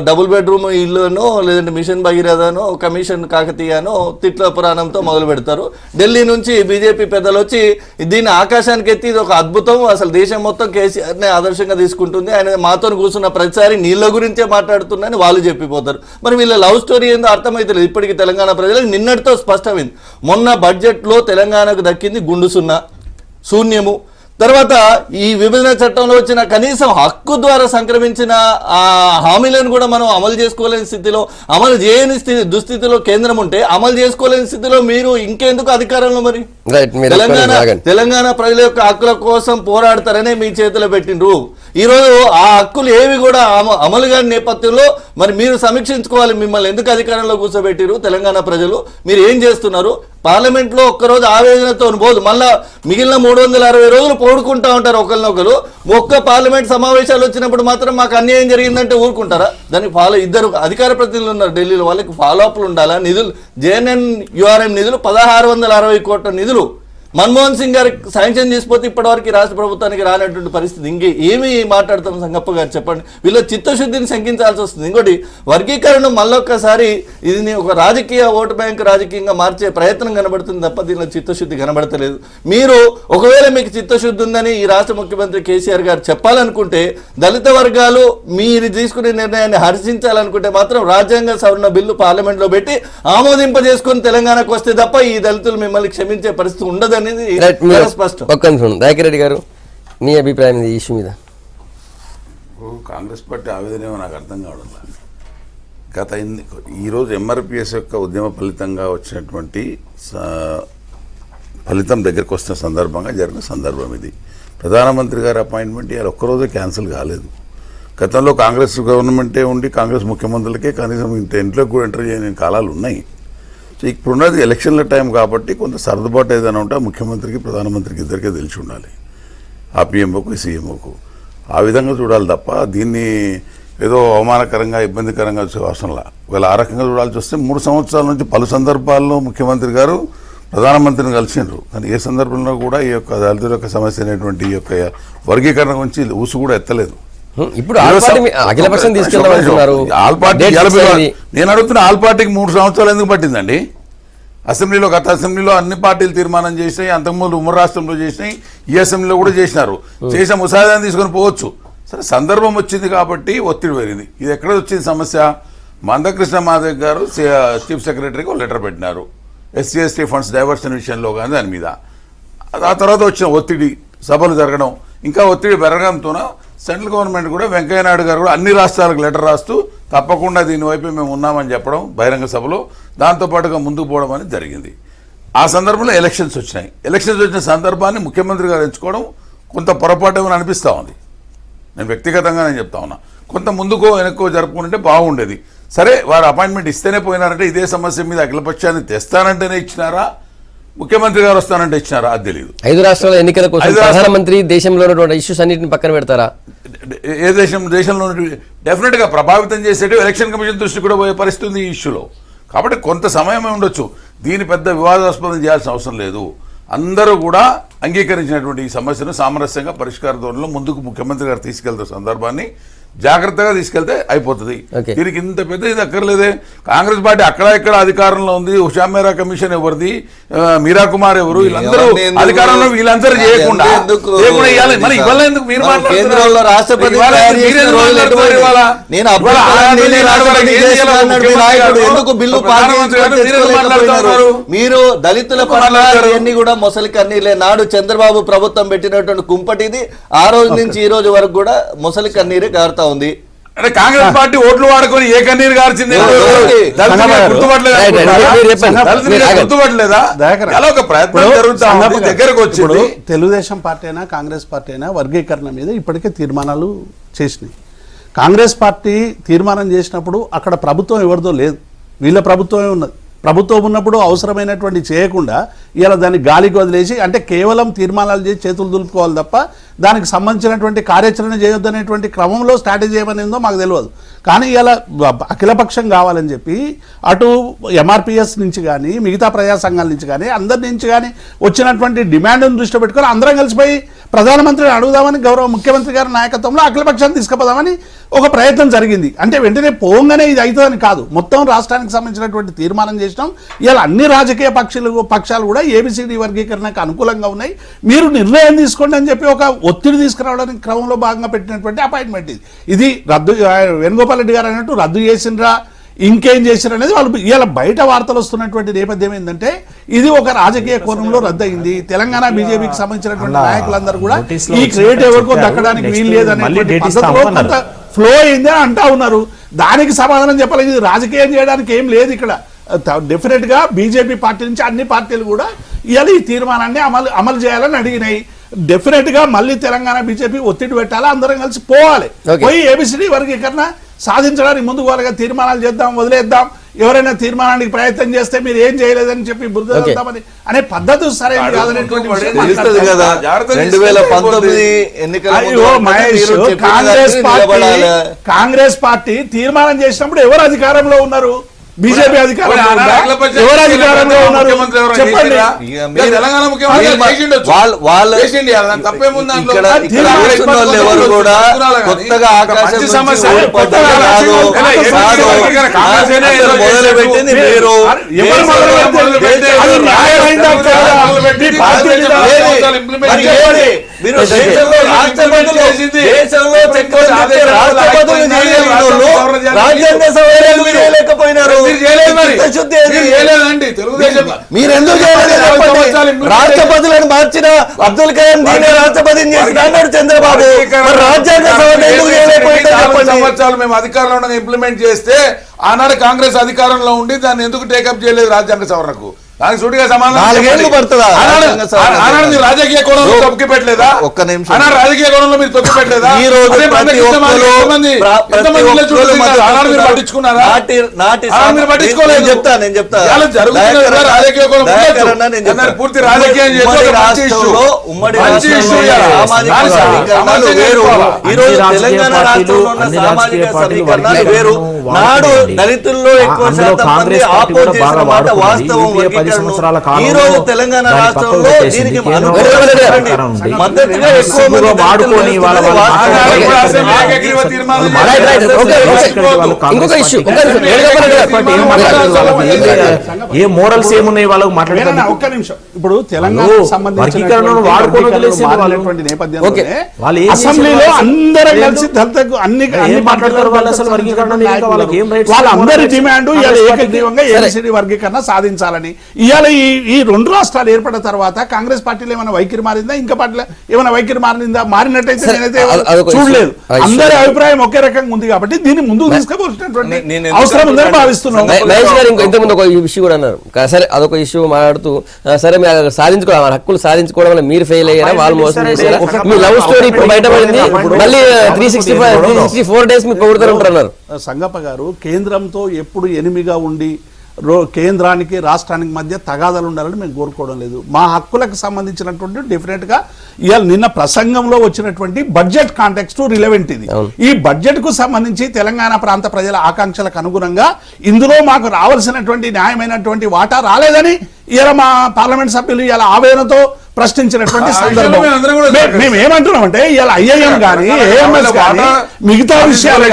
S4: డబుల్ బెడ్రూమ్ ఇల్లునో లేదంటే మిషన్ భగీరథనో కమిషన్ కాకతీయనో తిట్ల పురాణంతో మొదలు పెడతారు. ఢిల్లీ నుంచి బీజేపీ పెద్దలు వచ్చి దీన్ని ఆకాశానికి ఎత్తి ఇది ఒక అద్భుతం, అసలు దేశం మొత్తం కేసీఆర్ని ఆదర్శంగా తీసుకుంటుంది, ఆయన మాతో కూర్చున్న ప్రతిసారి నీళ్ళ గురించే మాట్లాడుతున్నారని వాళ్ళు చెప్పిపోతారు. మరి వీళ్ళ లవ్ స్టోరీ ఏందో అర్థమవుతుంది ఇప్పటికీ తెలంగాణ ప్రజలకు. నిన్నటితో స్పష్టమైంది, మొన్న బడ్జెట్లో తెలంగాణకు దక్కింది గుండు శూన్యము. తర్వాత ఈ విభజన చట్టంలో వచ్చిన కనీసం హక్కు ద్వారా సంక్రమించిన ఆ హామీలను కూడా మనం అమలు చేసుకోలేని స్థితిలో, అమలు చేయని దుస్థితిలో కేంద్రం ఉంటే అమలు చేసుకోలేని స్థితిలో మీరు ఇంకెందుకు అధికారంలో? మరి తెలంగాణ ప్రజల యొక్క హక్కుల కోసం పోరాడతారనే మీ చేతిలో పెట్టిండ్రు. ఈరోజు ఆ హక్కులు ఏవి కూడా అమలు కాని నేపథ్యంలో మరి మీరు సమీక్షించుకోవాలి, మిమ్మల్ని ఎందుకు అధికారంలో కూర్చోబెట్టిరు తెలంగాణ ప్రజలు, మీరు ఏం చేస్తున్నారు? పార్లమెంట్లో ఒక్కరోజు ఆవేదనతో పోదు, మళ్ళా మిగిలిన 360 రోజులు పోడుకుంటా ఉంటారు ఒకరినొకరు. ఒక్క పార్లమెంట్ సమావేశాలు వచ్చినప్పుడు మాత్రం మాకు అన్యాయం జరిగిందంటే ఊరుకుంటారా? దానికి ఇద్దరు అధికార ప్రతినిధులు ఉన్నారు ఢిల్లీలో, వాళ్ళకి ఫాలోఅప్లు ఉండాలా? నిధులు JNNURM నిధులు 1660 కోట్ల నిధులు మన్మోహన్ సింగ్ గారికి శాంక్షన్ చేసిపోతే ఇప్పటివరకు రాష్ట్ర ప్రభుత్వానికి రానటువంటి పరిస్థితి. ఇంకే ఏమి మాట్లాడతాం సంగప్ప గారు చెప్పండి? వీళ్ళ చిత్తశుద్ధిని శంకించాల్సి వస్తుంది. ఇంకోటి వర్గీకరణ మళ్ళొక్కసారి ఇది ఒక రాజకీయ ఓటు బ్యాంక్ రాజకీయంగా మార్చే ప్రయత్నం కనబడుతుంది తప్ప దీనిలో చిత్తశుద్ధి కనబడతలేదు. మీరు ఒకవేళ మీకు చిత్తశుద్ధి ఉందని ఈ రాష్ట్ర ముఖ్యమంత్రి కేసీఆర్ గారు చెప్పాలనుకుంటే, దళిత వర్గాలు మీరు తీసుకునే నిర్ణయాన్ని హర్షించాలనుకుంటే మాత్రం రాజ్యాంగ సవరణ బిల్లు పార్లమెంట్లో పెట్టి ఆమోదింపజేసుకుని తెలంగాణకు వస్తే తప్ప ఈ దళితులు మిమ్మల్ని క్షమించే పరిస్థితి ఉండదు.
S1: రెడ్డి గారు మీ అభిప్రాయం ఈ ఇష్యూ మీద?
S5: కాంగ్రెస్ పార్టీ ఆవేదన ఏమో నాకు అర్థం కావడం. ఈరోజు MRPS యొక్క ఉద్యమ ఫలితంగా వచ్చినటువంటి ఫలితం దగ్గరకు వస్తున్న సందర్భంగా జరిగిన సందర్భం ఇది. ప్రధానమంత్రి గారి అపాయింట్మెంట్ ఇవాళ ఒక్కరోజే క్యాన్సిల్ కాలేదు. గతంలో కాంగ్రెస్ గవర్నమెంటే ఉండి కాంగ్రెస్ ముఖ్యమంత్రులకే కనీసం ఇంట్లోకి కూడా ఎంటర్ చేయని కాలాలు ఉన్నాయి. సో ఇప్పుడున్నది ఎలక్షన్ల టైం కాబట్టి కొంత సర్దుబాటు ఏదైనా ఉంటే ముఖ్యమంత్రికి ప్రధానమంత్రికి ఇద్దరికే తెలిసి ఉండాలి, ఆ PMOకు CMOకు. ఆ విధంగా చూడాలి తప్ప దీన్ని ఏదో అవమానకరంగా ఇబ్బందికరంగా వచ్చే అవసరంలా. ఒకవేళ ఆ రకంగా చూడాల్సి వస్తే 3 సంవత్సరాల నుంచి పలు సందర్భాల్లో ముఖ్యమంత్రి గారు ప్రధానమంత్రిని కలిసిండ్రు, కానీ ఏ సందర్భంలో కూడా ఈ యొక్క దళితుల యొక్క సమస్య అనేటువంటి ఈ యొక్క వర్గీకరణ గురించి ఊసు కూడా ఎత్తలేదు.
S1: ఇప్పుడు అఖిలపక్షం తీసుకెళ్తామంటున్నారు.
S5: నేను అడుగుతున్న ఆల్ పార్టీకి 3 సంవత్సరాలు ఎందుకు పట్టిందండి? అసెంబ్లీలో గత అసెంబ్లీలో అన్ని పార్టీలు తీర్మానం చేసినాయి, అంతకుముందు ఉమ్మడి రాష్ట్రంలో చేసినాయి, ఈ అసెంబ్లీలో కూడా చేసినారు. చేసిన ముసాయిదాన్ని తీసుకొని పోవచ్చు. సరే సందర్భం వచ్చింది కాబట్టి ఒత్తిడి పెరిగింది. ఇది ఎక్కడ వచ్చింది సమస్య? మందకృష్ణ మాధవ్ గారు చీఫ్ సెక్రటరీకి ఒక లెటర్ పెట్టినారు ఎస్సీ ఎస్టీ ఫండ్స్ డైవర్షన్ విషయంలో కానీ దాని మీద. ఆ తర్వాత వచ్చిన ఒత్తిడి, సభలు జరగడం, ఇంకా ఒత్తిడి పెరగడంతో సెంట్రల్ గవర్నమెంట్ కూడా వెంకయ్య నాయుడు గారు కూడా అన్ని రాష్ట్రాలకు లెటర్ రాస్తూ తప్పకుండా దీనివైపు మేము ఉన్నామని చెప్పడం బహిరంగ సభలో, దాంతోపాటుగా ముందుకు పోవడం అనేది జరిగింది. ఆ సందర్భంలో ఎలక్షన్స్ వచ్చినాయి. ఎలక్షన్స్ వచ్చిన సందర్భాన్ని ముఖ్యమంత్రి గారు ఎంచుకోవడం కొంత పొరపాటు ఏమని అనిపిస్తూ ఉంది. నేను వ్యక్తిగతంగా నేను చెప్తా ఉన్నా, కొంత ముందుకో వెనక్కో జరుపుకుంటే బాగుండేది. సరే, వారు అపాయింట్మెంట్ ఇస్తేనే పోయినారంటే ఇదే సమస్య మీద అఖిలపక్షాన్ని తెస్తానంటేనే ఇచ్చినారా, ముఖ్యమంత్రి గారు వస్తానంటే ఇచ్చినారా అది తెలియదు.
S1: 5 రాష్ట్రాల ఎన్నికల కోసం ప్రధానమంత్రి దేశంలో ఉన్నటువంటి ఇష్యూస్ అన్నింటిని పక్కన పెడతారా?
S5: ఏ దేశంలో డెఫినెట్గా ప్రభావితం చేసేటి ఎలక్షన్ కమిషన్ దృష్టి కూడా పోయే పరిస్థితి ఉంది ఈ ఇష్యూలో. కాబట్టి కొంత సమయమే ఉండొచ్చు. దీని పెద్ద వివాదాస్పదం చేయాల్సిన అవసరం లేదు. అందరూ కూడా అంగీకరించినటువంటి ఈ సమస్యను సామరస్యంగా పరిష్కార ధోరణిలో ముందుకు ముఖ్యమంత్రి గారు తీసుకెళ్తున్న సందర్భాన్ని జాగ్రత్తగా తీసుకెళ్తే అయిపోతుంది. దీనికి ఇంత పెద్ద ఇది అక్కర్లేదే. కాంగ్రెస్ పార్టీ అక్కడ ఇక్కడ అధికారంలో ఉంది. ఉషా మేరా కమిషన్ ఎవరిది, మీరా కుమార్ ఎవరు, వీళ్ళందరూ అధికారంలో వీళ్ళందరూ చేయకుండా మరి ఇవాళ ఎందుకు మీరు
S6: కేంద్రంలో రాష్ట్రపతి ఎందుకు బిల్లు మీరు దళితుల పట్ల కూడా మొసలి కన్నీలే. నాడు చంద్రబాబు ప్రభుత్వం పెట్టినటువంటి కుంపటిది ఆ రోజు నుంచి ఈ రోజు వరకు కూడా మొసలి కన్నీరే కారుతా ఉంది.
S5: అంటే కాంగ్రెస్ పార్టీ ఓట్లు వాడుకొని ఏ కన్నీరు గార్చింది గుర్తుపట్టలేదా? అలా ఒక ప్రయత్నం జరుగుతా దగ్గరకు వచ్చి
S2: తెలుగుదేశం పార్టీ అయినా కాంగ్రెస్ పార్టీ అయినా వర్గీకరణ మీద ఇప్పటికే తీర్మానాలు చేసినాయి. కాంగ్రెస్ పార్టీ తీర్మానం చేసినప్పుడు అక్కడ ప్రభుత్వం ఎవరిదో లేదు, వీళ్ళ ప్రభుత్వమే ఉన్నది. ప్రభుత్వం ఉన్నప్పుడు అవసరమైనటువంటి చేయకుండా ఇలా దాన్ని గాలికి వదిలేసి, అంటే కేవలం తీర్మానాలు చేసి చేతులు దులుపుకోవాలి తప్ప దానికి సంబంధించినటువంటి కార్యాచరణ చేయొద్దనేటువంటి క్రమంలో స్ట్రాటజీ ఏమనిందో మాకు తెలియదు. కానీ ఇలా అఖిలపక్షం కావాలని చెప్పి అటు ఎంఆర్పిఎస్ నుంచి కానీ మిగతా ప్రజా సంఘాల నుంచి కానీ అందరి నుంచి కానీ వచ్చినటువంటి డిమాండ్ను దృష్టిలో పెట్టుకొని అందరం కలిసిపోయి ప్రధానమంత్రిని అడుగుదామని గౌరవ ముఖ్యమంత్రి గారి నాయకత్వంలో అఖిలపక్షాన్ని తీసుకుపోదామని ఒక ప్రయత్నం జరిగింది. అంటే వెంటనే పోగానే ఇది అవుతుందని కాదు, మొత్తం రాష్ట్రానికి సంబంధించినటువంటి తీర్మానం చేసినాం. ఇలా అన్ని రాజకీయ పక్షాలు కూడా ఏబిసిడి వర్గీకరణకు అనుకూలంగా ఉన్నాయి, మీరు నిర్ణయం తీసుకోండి అని చెప్పి ఒక ఒత్తిడి తీసుకురావడానికి క్రమంలో భాగంగా పెట్టినటువంటి అపాయింట్మెంట్ ఇది రద్దు. వేణుగోపాల్ రెడ్డి గారు అన్నట్టు రద్దు చేసినరా ఇంకేం చేసినా అనేది వాళ్ళు ఇలా బయట వార్తలు వస్తున్నటువంటి నేపథ్యం ఏంటంటే ఇది ఒక రాజకీయ కోణంలో రద్దు అయింది. తెలంగాణ బీజేపీకి సంబంధించినటువంటి నాయకులందరూ కూడా ఈ క్రెడిట్ ఎవరికో దక్కడానికి వీలు లేదనే కొంత ఫ్లో అయింది అని అంటా ఉన్నారు. దానికి సమాధానం చెప్పలేదు. ఇది రాజకీయం చేయడానికి ఏం లేదు ఇక్కడ. డెఫినెట్ గా బీజేపీ పార్టీ నుంచి అన్ని పార్టీలు కూడా ఇవాళ ఈ తీర్మానాన్ని అమలు చేయాలని అడిగినాయి. డెఫినెట్ గా మళ్ళీ తెలంగాణ బీజేపీ ఒత్తిడి పెట్టాలి, అందరం కలిసి పోవాలి, పోయి ఏబిసిడి వర్గీకరణ సాధించడానికి ముందుకు వాళ్ళగా తీర్మానాలు చేద్దాం, వదిలేద్దాం. ఎవరైనా తీర్మానానికి ప్రయత్నం చేస్తే మీరు ఏం చేయలేదని చెప్పి బురద చల్లుతామని అనే పద్ధతి సరైనది కాదనేటువంటి కాంగ్రెస్ పార్టీ తీర్మానం చేసినప్పుడు ఎవరు అధికారంలో ఉన్నారు? బీజేపీ అధికారంలో ఎవరు అధికారంలో ఉన్నారు చెప్పండి.
S6: లేకపోయినారు రాష్ట్రపతులను మార్చిన అబ్దుల్ కలాం దీన్ని రాష్ట్రపతిని చేసిన అన్నాడు చంద్రబాబు. రాజ్యాంగ
S5: సంవత్సరాలు మేము అధికారంలో ఇంప్లిమెంట్ చేస్తే ఆనాడు కాంగ్రెస్ అధికారంలో ఉండి దాన్ని ఎందుకు టేకప్ చేయలేదు రాజ్యాంగ సవరణకు? దానికి సూటిగా సమాధానం రాజకీయ కోణంలో తొక్కి పెట్టలేదా?
S6: ఒక్క నిమిషం,
S5: రాజకీయ కోణంలో మీరు తొక్కి పెట్టలేదా? పట్టించుకున్నారా? పట్టించుకోలేదు.
S6: నేను చెప్తా
S5: రాజకీయ పూర్తి రాజకీయం
S6: ఉమ్మడి తెలంగాణ రాష్ట్రంలో ఉన్న సామాజిక సమీకరణాలు వేరు. నాడు దళితుల్లో ఎక్కువ శాతం మంది ఆపోజ్ చేసిన మాట వాస్తవం.
S3: సంవత్సరాల
S6: మాట్లాడు.
S3: కాలంలో
S6: ఈ రోజు తెలంగాణ
S3: దాన్ని
S6: రాష్ట్రంలో
S3: పక్కకు పెట్టేసింది.
S6: దీనికి
S3: కేంద్రం
S6: అనుకూలంగా
S3: ఉంది.
S6: మద్దతుగా ఎక్కువ మంది
S3: ఎక్కువగా వాడుకొని వాళ్ళ
S6: దళితులు
S3: వాళ్ళు
S1: ఇంకొక ఇష్యూ
S3: ఏ మోరల్స్ ఏమున్నాయి వాళ్ళకి
S2: వీరన్న,
S3: మాట్లాడతారు
S2: ఒక్క నిమిషం. ఇప్పుడు తెలంగాణ
S3: వర్గీకరణను వాడుకొని వదిలేసిన వాళ్ళు.
S2: నేపథ్యంలోనే
S3: వాళ్ళు ఏం
S2: అసెంబ్లీలో
S3: చేశారు?
S2: అందరం కలిసి దళితులకు అన్ని
S3: ఏం మాట్లాడతారు వాళ్ళు? అసలు వర్గీకరణ లేక వాళ్ళకి ఏం రైట్స్?
S2: వాళ్ళందరి డిమాండ్ ఇవాళ
S3: కాంగ్రెస్
S2: ఏకగ్రీవంగా ఏబిసిడి వర్గీకరణ సాధించాలని. ఇవాళ ఈ రెండు రాష్ట్రాలు ఏర్పడిన తర్వాత కాంగ్రెస్ పార్టీలో ఏమైనా వైఖరి మారిందా? ఇంకా పార్టీలో ఏమైనా వైఖరి మారిందా? మారినట్టయితే నేనైతే
S1: అదొక
S2: చూడలేదు.
S1: issue.
S2: అందరి అభిప్రాయం ఒకే రకంగా ఉంది కాబట్టి దీన్ని ముందుకు తీసుకుపోతున్నటువంటి అవసరం ఉందని భావిస్తున్నాం.
S1: మహేష్ గారు ఇంతకుముందు ఒక ఇష్యూ కూడా అన్నారు. సరే అదొక ఇష్యూ మాట్లాడుతూ సరే మీరు సాధించుకోవడం మన హక్కులు సాధించుకోవడం వల్ల మీరు ఫెయిల్ అయ్యారా, వాళ్ళు మోసం చేశారా, మీ లవ్ స్టోరీ ఇప్పుడు బయటపడింది, మళ్ళీ 364 డేస్ మీరు పొగుడుతూ ఉంటున్నారు.
S2: సంగప్ప గారు కేంద్రంతో ఎప్పుడు ఎనిమిగా ఉండి కేంద్రానికి రాష్ట్రానికి మధ్య తగాదాలు ఉండాలని మేము కోరుకోవడం లేదు. మా హక్కులకు సంబంధించినటువంటి డెఫినెట్ గా ఇవాళ నిన్న ప్రసంగంలో వచ్చినటువంటి బడ్జెట్ కాంటెక్స్ట్ రిలవెంట్ ఇది. ఈ బడ్జెట్ కు సంబంధించి తెలంగాణ ప్రాంత ప్రజల ఆకాంక్షలకు అనుగుణంగా ఇందులో మాకు రావాల్సినటువంటి న్యాయమైనటువంటి వాటా రాలేదని ఇలా మా పార్లమెంట్ సభ్యులు ఇలా ఆవేదనతో ప్రశ్నించినటువంటి సందర్భం. మేము ఏమంటున్నామంటే ఇలా ఐఐఎం కానీ ఏఎంఎస్ కానీ మిగతా విషయాలు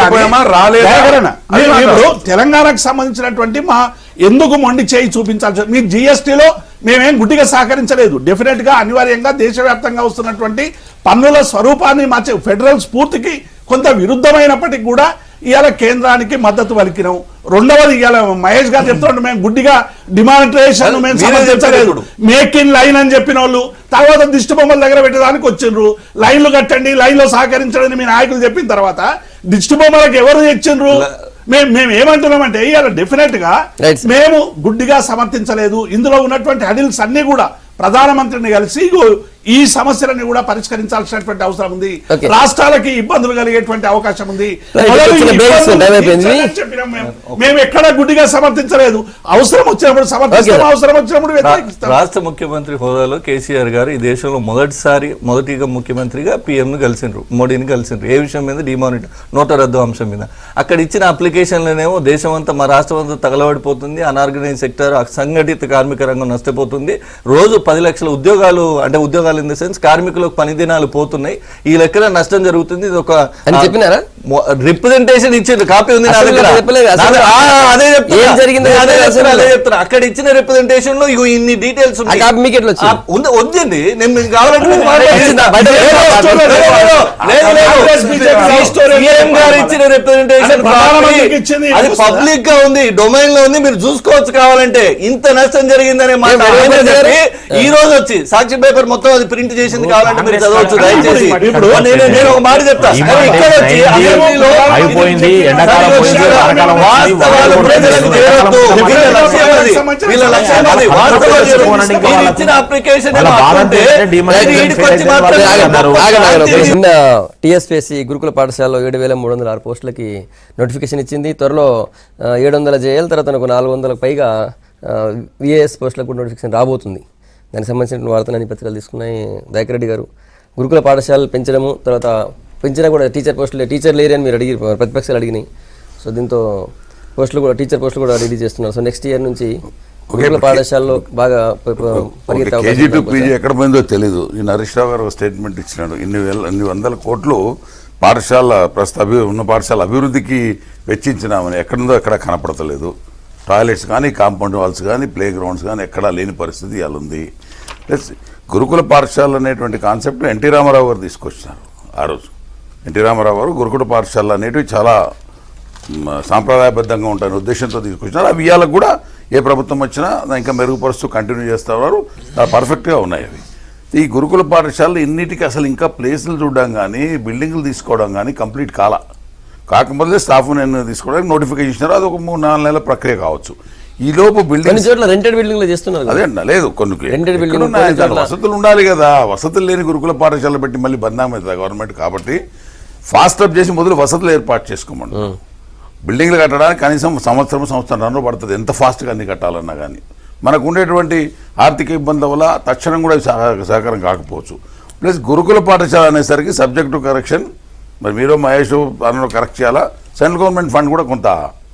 S2: ఇప్పుడు తెలంగాణకు సంబంధించినటువంటి మా ఎందుకు మొండి చేయి చూపించాల్సి మీకు జిఎస్టీలో మేమేం గుడ్డిగా సహకరించలేదు. డెఫినెట్ గా అనివార్యంగా దేశవ్యాప్తంగా వస్తున్నటువంటి పన్నుల స్వరూపాన్ని మార్చే ఫెడరల్ స్ఫూర్తికి కొంత విరుద్ధమైనప్పటికీ కూడా ఇవాళ కేంద్రానికి మద్దతు పలికినాం. రెండవది ఇవాళ మహేష్ గారు చెప్తుంటే మేము గుడ్డిగా డిమానిటైజేషన్ మేము సమర్థించలేదు. మేక్ ఇన్ లైన్ అని చెప్పిన వాళ్ళు తర్వాత దిష్టి బొమ్మల దగ్గర పెట్టడానికి వచ్చిండ్రు. లైన్లు కట్టండి, లైన్ లో సహకరించండి మీ నాయకులు చెప్పిన తర్వాత దిష్టి బొమ్మలకు ఎవరు తెచ్చిండ్రు? మేము ఏమంటున్నామంటే ఇవాళ డెఫినెట్ గా మేము గుడ్డిగా సమర్థించలేదు. ఇందులో ఉన్నటువంటి హడిల్స్ అన్ని కూడా ప్రధానమంత్రిని కలిసి ఈ సమస్యలని కూడా పరిష్కరించాల్సినటువంటి అవసరం ఉంది. రాష్ట్రాలకి ఇబ్బందులు కలిగేటువంటి అవకాశం ఉంది. మేము ఎక్కడ గుడ్డిగా సమర్థించలేదు. అవసరం వచ్చినప్పుడు సమర్థిస్తాం, అవసరం వచ్చినప్పుడు వ్యతిరేకిస్తాం.
S4: రాష్ట్ర ముఖ్యమంత్రి హోదాలో కేసీఆర్ గారు ఈ దేశంలో మొదటిగా ముఖ్యమంత్రిగా PM ను కలిసిండ్రు, మోడీని కలిసిండ్రు. ఏ విషయం మీద? డిమానిటర్ నోట రద్దు అంశం మీద. అక్కడ ఇచ్చిన అప్లికేషన్లనేమో దేశం అంతా మా రాష్ట్రం అంతా తగలబడిపోతుంది, అనార్గనైజ్ సెక్టర్, అసంఘటిత కార్మిక రంగం నష్టపోతుంది, రోజు 10 లక్షల ఉద్యోగాలు అంటే ఉద్యోగాలు ఇన్ ద సెన్స్ కార్మికులకు పని దినాలు పోతున్నాయి, ఈ లెక్కన నష్టం జరుగుతుంది. ఇది ఒక
S1: చెప్పినారా
S4: రిప్రజెంటేషన్ ఇచ్చింది, కాపీ ఉంది నా దగ్గర. అదే చెప్తున్నా, అక్కడ ఇచ్చిన రిప్రజెంటేషన్ లో ఇన్ని డీటెయిల్స్ వద్దండి. నేను కావాలంటే ఇచ్చిన రిప్రజెంటేషన్ అది పబ్లిక్ గా ఉంది, డొమైన్ లో ఉంది, మీరు చూసుకోవచ్చు కావాలంటే. ఇంత నష్టం జరిగిందనే మాట ఈ రోజు వచ్చి సాక్షి పేపర్ మొత్తం అది ప్రింట్ చేసింది, కావాలంటే మీరు చదవచ్చు దయచేసి. నేను ఒక మాట చెప్తా, ఇక్కడ వచ్చి
S3: అయిపోయింది, ఎండాకాలం పోయింది, వానాకాలం
S4: వాస్తవాలు ప్రజలకు చేరొద్దు. వీళ్ళ లక్ష్యం అది. వాస్తవాలు ఇచ్చిన అప్లికేషన్
S1: నిన్న టీఎస్పీఎస్సీ గురుకుల పాఠశాలలో 7,306 పోస్టులకి నోటిఫికేషన్ ఇచ్చింది. త్వరలో 700 జేఎల్, తర్వాత 400కు పైగా విఏఎస్ పోస్టులకు కూడా నోటిఫికేషన్ రాబోతుంది. దానికి సంబంధించిన వార్తలన్నీ పత్రికలు తీసుకున్నాయి. దయాకర్ రెడ్డి గారు, గురుకుల పాఠశాలలు పెంచడము, తర్వాత పెంచినా కూడా టీచర్ లేరు అని మీరు ప్రతిపక్షాలు అడిగినాయి. సో దీంతో టీచర్ పోస్టులు కూడా రెడీ చేస్తున్నారు. సో నెక్స్ట్ ఇయర్ నుంచి గురుకుల పాఠశాలలో బాగా
S5: KG to PG ఎక్కడ పోయిందో తెలీదు. ఈ హరీష్ రావు గారు స్టేట్మెంట్ ఇచ్చినాడు, ఇన్ని వందల కోట్లు పాఠశాల ఉన్న పాఠశాల అభివృద్ధికి వెచ్చించినామని. ఎక్కడుందో ఎక్కడ కనపడతలేదు. టాయిలెట్స్ కానీ, కాంపౌండ్ వాల్స్ కానీ, ప్లే గ్రౌండ్స్ కానీ ఎక్కడా లేని పరిస్థితి ఇవాళ ఉంది. ప్లస్ గురుకుల పాఠశాల అనేటువంటి కాన్సెప్ట్ ఎన్టీ రామారావు గారు తీసుకొచ్చినారు. ఆ రోజు ఎన్టీ రామారావు గారు గురుకుల పాఠశాల అనేటివి చాలా సాంప్రదాయబద్ధంగా ఉంటాయని ఉద్దేశంతో తీసుకొచ్చినారు. అవి ఇవాళ కూడా ఏ ప్రభుత్వం వచ్చినా ఇంకా మెరుగుపరుస్తూ కంటిన్యూ చేస్తూ ఉన్నారు. చాలా పర్ఫెక్ట్గా ఉన్నాయి అవి. ఈ గురుకుల పాఠశాలలు ఇన్నిటికీ అసలు ఇంకా ప్లేసులు చూడడం కానీ, బిల్డింగ్లు తీసుకోవడం కానీ కంప్లీట్ కాకపోతే స్టాఫ్ నేను తీసుకోవడానికి నోటిఫికేషన్ ఇచ్చినారు. అది ఒక 3-4 నెలల ప్రక్రియ కావచ్చు. ఈ లోపు
S1: రెంటెడ్ బిల్డింగ్ చేస్తున్నారు.
S5: అదే లేదు, కొన్ని వసతులు ఉండాలి కదా. వసతులు లేని గురుకుల పాఠశాలలు పెట్టి మళ్ళీ బదనాం అవుతుంది గవర్నమెంట్. కాబట్టి ఫాస్ట్ అప్ చేసి మొదలు వసతులు ఏర్పాటు చేసుకోమండి. బిల్డింగ్లు కట్టడానికి కనీసం సంవత్సరం పడుతుంది, ఎంత ఫాస్ట్గా అన్ని కట్టాలన్నా కానీ. మనకు ఉండేటువంటి ఆర్థిక ఇబ్బంది వల్ల తక్షణం కూడా సహకారం కాకపోవచ్చు. ప్లస్ గురుకుల పాఠశాల అనేసరికి సబ్జెక్ట్ టు కరెక్షన్, మరి మీరు మహేష్ అందులో కరెక్ట్ చేయాలా. సెంట్రల్ గవర్నమెంట్ ఫండ్ కూడా కొంత